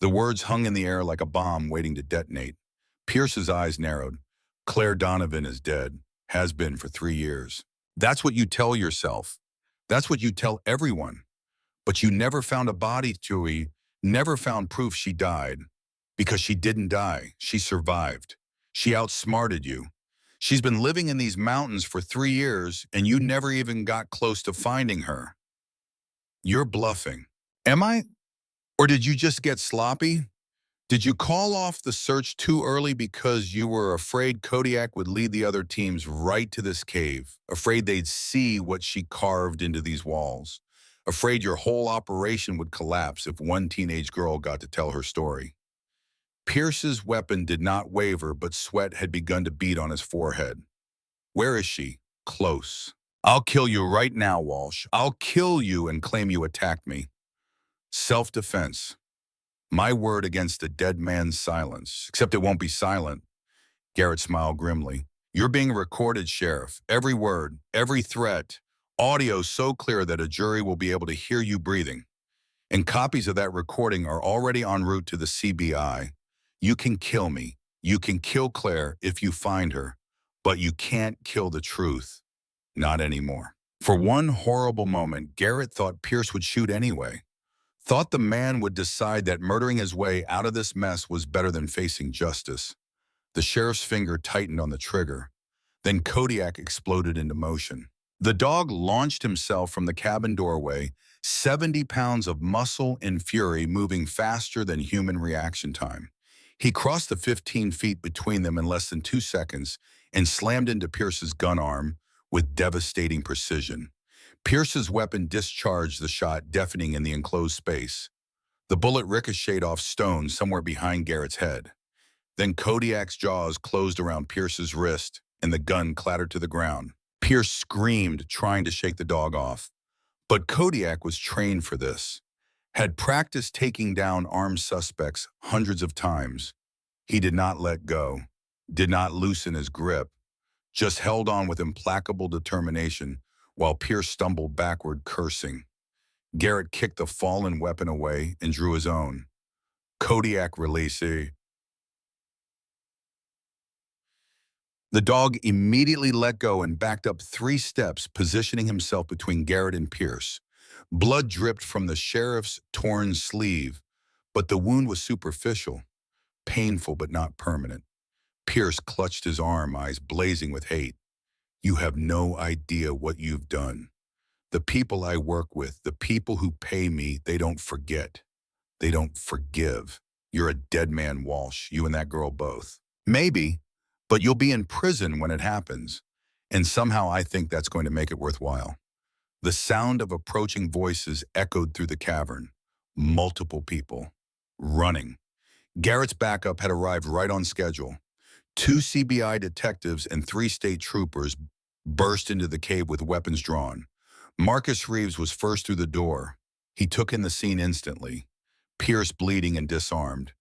The words hung in the air like a bomb waiting to detonate. Pierce's eyes narrowed. Claire Donovan is dead, has been for 3 years. That's what you tell yourself. That's what you tell everyone. But you never found a body, Chewie, never found proof she died. Because she didn't die, she survived. She outsmarted you. She's been living in these mountains for 3 years, and you never even got close to finding her. You're bluffing. Am I? Or did you just get sloppy? Did you call off the search too early because you were afraid Kodiak would lead the other teams right to this cave, afraid they'd see what she carved into these walls, afraid your whole operation would collapse if one teenage girl got to tell her story? Pierce's weapon did not waver, but sweat had begun to bead on his forehead. Where is she? Close. I'll kill you right now, Walsh. I'll kill you and claim you attacked me. Self-defense. My word against a dead man's silence. Except it won't be silent. Garrett smiled grimly. You're being recorded, Sheriff. Every word, every threat. Audio so clear that a jury will be able to hear you breathing. And copies of that recording are already en route to the CBI. You can kill me. You can kill Claire if you find her. But you can't kill the truth. Not anymore. For one horrible moment, Garrett thought Pierce would shoot anyway. Thought the man would decide that murdering his way out of this mess was better than facing justice. The sheriff's finger tightened on the trigger. Then Kodiak exploded into motion. The dog launched himself from the cabin doorway, 70 pounds of muscle and fury moving faster than human reaction time. He crossed the 15 feet between them in less than 2 seconds and slammed into Pierce's gun arm with devastating precision. Pierce's weapon discharged the shot, deafening in the enclosed space. The bullet ricocheted off stone somewhere behind Garrett's head. Then Kodiak's jaws closed around Pierce's wrist, and the gun clattered to the ground. Pierce screamed, trying to shake the dog off. But Kodiak was trained for this, had practiced taking down armed suspects hundreds of times. He did not let go, did not loosen his grip, just held on with implacable determination while Pierce stumbled backward, cursing. Garrett kicked the fallen weapon away and drew his own. Kodiak released. The dog immediately let go and backed up 3 steps, positioning himself between Garrett and Pierce. Blood dripped from the sheriff's torn sleeve, but the wound was superficial, painful but not permanent. Pierce clutched his arm, eyes blazing with hate. You have no idea what you've done. The people I work with, the people who pay me, they don't forget. They don't forgive. You're a dead man, Walsh, you and that girl both. Maybe, but you'll be in prison when it happens. And somehow I think that's going to make it worthwhile. The sound of approaching voices echoed through the cavern. Multiple people. Running. Garrett's backup had arrived right on schedule. 2 CBI detectives and 3 state troopers burst into the cave with weapons drawn. Marcus Reeves was first through the door. He took in the scene instantly. Pierce bleeding and disarmed.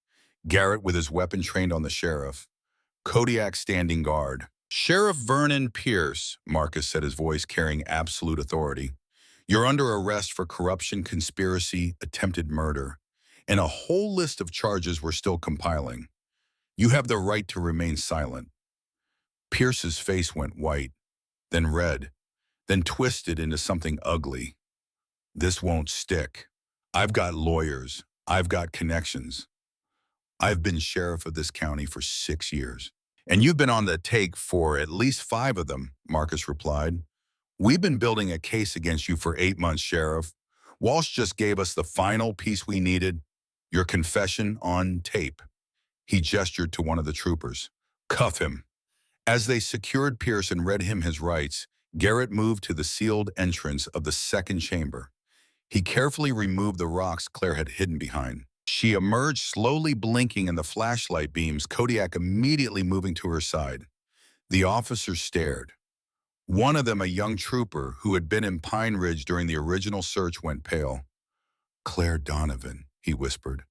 Garrett with his weapon trained on the sheriff. Kodiak standing guard. Sheriff Vernon Pierce, Marcus said, his voice carrying absolute authority. You're under arrest for corruption, conspiracy, attempted murder, and a whole list of charges we're still compiling. You have the right to remain silent. Pierce's face went white, then red, then twisted into something ugly. This won't stick. I've got lawyers. I've got connections. I've been sheriff of this county for 6 years. And you've been on the take for at least 5 of them, Marcus replied. We've been building a case against you for 8 months, Sheriff. Walsh just gave us the final piece we needed, your confession on tape. He gestured to one of the troopers. Cuff him. As they secured Pierce and read him his rights, Garrett moved to the sealed entrance of the second chamber. He carefully removed the rocks Claire had hidden behind. She emerged, slowly blinking in the flashlight beams, Kodiak immediately moving to her side. The officers stared. One of them, a young trooper who had been in Pine Ridge during the original search, went pale. Claire Donovan, he whispered.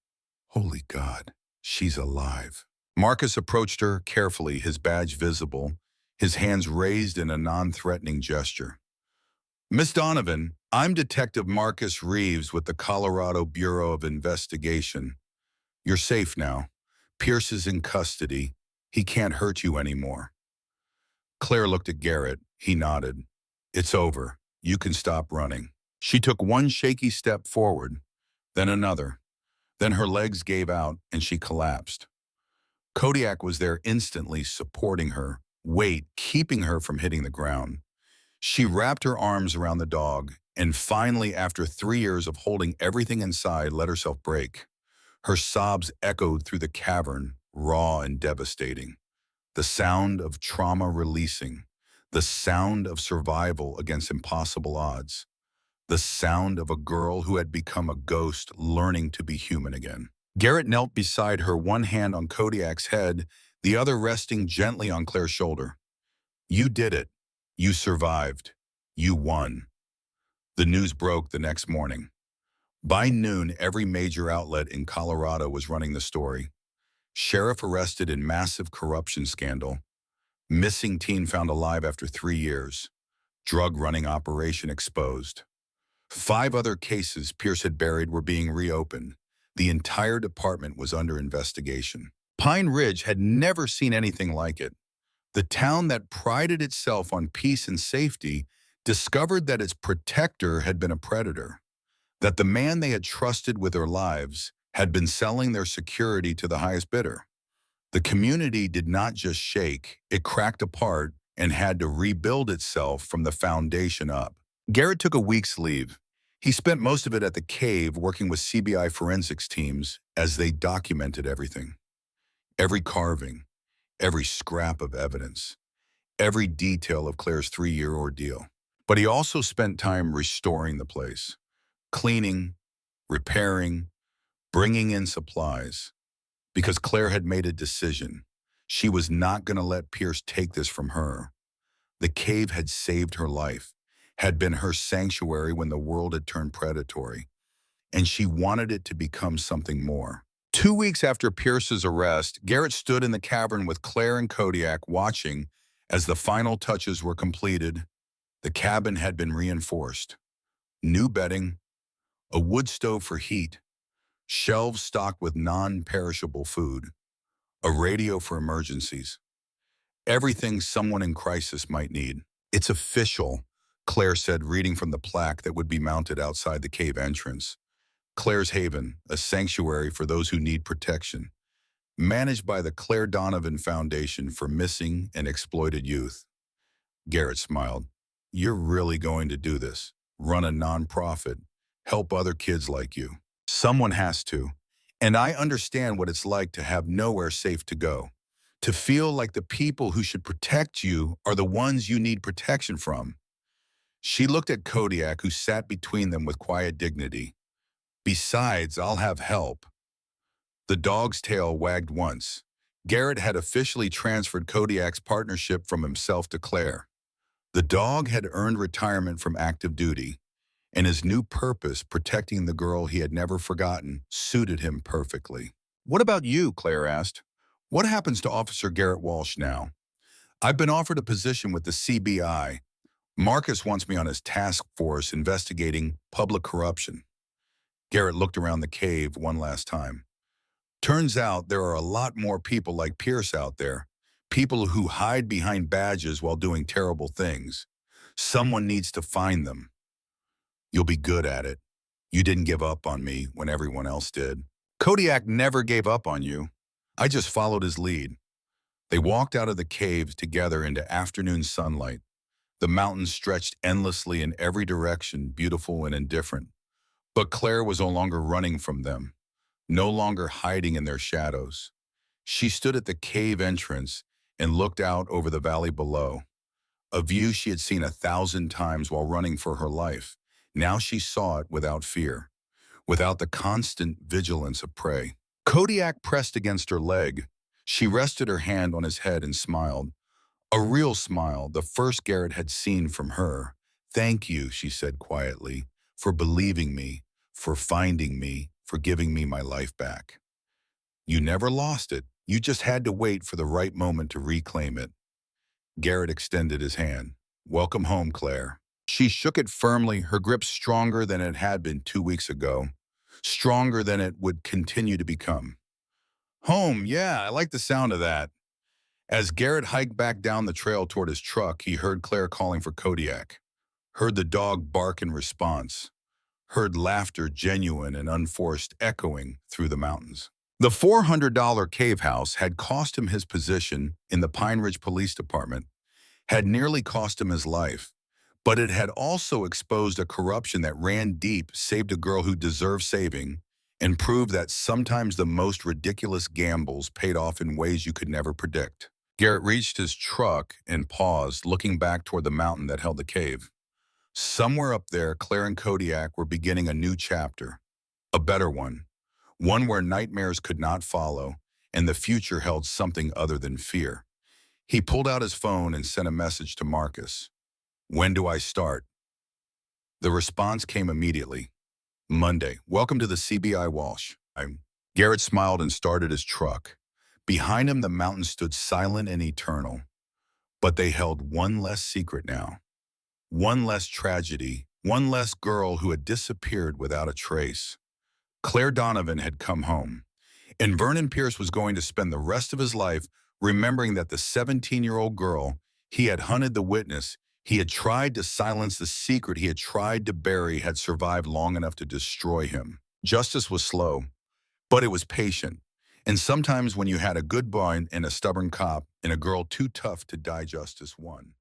Holy God, she's alive. Marcus approached her carefully, his badge visible, his hands raised in a non-threatening gesture. Miss Donovan, I'm Detective Marcus Reeves with the Colorado Bureau of Investigation. You're safe now. Pierce is in custody. He can't hurt you anymore. Claire looked at Garrett. He nodded. It's over. You can stop running. She took one shaky step forward, then another. Then her legs gave out and she collapsed. Kodiak was there instantly, supporting her, weight keeping her from hitting the ground. She wrapped her arms around the dog and finally, after 3 years of holding everything inside, let herself break. Her sobs echoed through the cavern, raw and devastating. The sound of trauma releasing, the sound of survival against impossible odds, the sound of a girl who had become a ghost learning to be human again. Garrett knelt beside her, one hand on Kodiak's head, the other resting gently on Claire's shoulder. You did it. You survived. You won. The news broke the next morning. By noon, every major outlet in Colorado was running the story. Sheriff arrested in massive corruption scandal. Missing teen found alive after 3 years. Drug running operation exposed. 5 other cases Pierce had buried were being reopened. The entire department was under investigation. Pine Ridge had never seen anything like it. The town that prided itself on peace and safety discovered that its protector had been a predator, that the man they had trusted with their lives had been selling their security to the highest bidder. The community did not just shake, it cracked apart and had to rebuild itself from the foundation up. Garrett took a week's leave. He spent most of it at the cave working with CBI forensics teams as they documented everything. Every carving, every scrap of evidence, every detail of Claire's 3-year ordeal. But he also spent time restoring the place, cleaning, repairing, bringing in supplies. Because Claire had made a decision. She was not going to let Pierce take this from her. The cave had saved her life, had been her sanctuary when the world had turned predatory, and she wanted it to become something more. 2 weeks after Pierce's arrest, Garrett stood in the cavern with Claire and Kodiak watching as the final touches were completed. The cabin had been reinforced. New bedding, a wood stove for heat, shelves stocked with non-perishable food, a radio for emergencies, everything someone in crisis might need. It's official, Claire said, reading from the plaque that would be mounted outside the cave entrance. Claire's Haven, a sanctuary for those who need protection, managed by the Claire Donovan Foundation for Missing and Exploited Youth. Garrett smiled. You're really going to do this, run a nonprofit, help other kids like you. Someone has to. And I understand what it's like to have nowhere safe to go, to feel like the people who should protect you are the ones you need protection from. She looked at Kodiak, who sat between them with quiet dignity. Besides, I'll have help. The dog's tail wagged once. Garrett had officially transferred Kodiak's partnership from himself to Claire. The dog had earned retirement from active duty, and his new purpose, protecting the girl he had never forgotten, suited him perfectly. What about you? Claire asked. What happens to Officer Garrett Walsh now? I've been offered a position with the CBI. Marcus wants me on his task force investigating public corruption. Garrett looked around the cave one last time. Turns out there are a lot more people like Pierce out there, people who hide behind badges while doing terrible things. Someone needs to find them. You'll be good at it. You didn't give up on me when everyone else did. Kodiak never gave up on you. I just followed his lead. They walked out of the cave together into afternoon sunlight. The mountains stretched endlessly in every direction, beautiful and indifferent. But Claire was no longer running from them, no longer hiding in their shadows. She stood at the cave entrance and looked out over the valley below, a view she had seen 1,000 times while running for her life. Now she saw it without fear, without the constant vigilance of prey. Kodiak pressed against her leg. She rested her hand on his head and smiled. A real smile, the first Garrett had seen from her. Thank you, she said quietly, for believing me, for finding me, for giving me my life back. You never lost it. You just had to wait for the right moment to reclaim it. Garrett extended his hand. Welcome home, Claire. She shook it firmly, her grip stronger than it had been 2 weeks ago, stronger than it would continue to become. Home, yeah, I like the sound of that. As Garrett hiked back down the trail toward his truck, he heard Claire calling for Kodiak, heard the dog bark in response, heard laughter, genuine and unforced, echoing through the mountains. The $400 cave house had cost him his position in the Pine Ridge Police Department, had nearly cost him his life. But it had also exposed a corruption that ran deep, saved a girl who deserved saving, and proved that sometimes the most ridiculous gambles paid off in ways you could never predict. Garrett reached his truck and paused, looking back toward the mountain that held the cave. Somewhere up there, Claire and Kodiak were beginning a new chapter, a better one where nightmares could not follow, and the future held something other than fear. He pulled out his phone and sent a message to Marcus. "When do I start?" The response came immediately. "Monday. Welcome to the CBI Walsh." Garrett smiled and started his truck. Behind him, the mountains stood silent and eternal. But they held one less secret now. One less tragedy. One less girl who had disappeared without a trace. Claire Donovan had come home, and Vernon Pierce was going to spend the rest of his life remembering that the 17-year-old girl he had hunted, the witness he had tried to silence, the secret he had tried to bury, had survived long enough to destroy him. Justice was slow, but it was patient. And sometimes when you had a good boy and a stubborn cop and a girl too tough to die, justice won.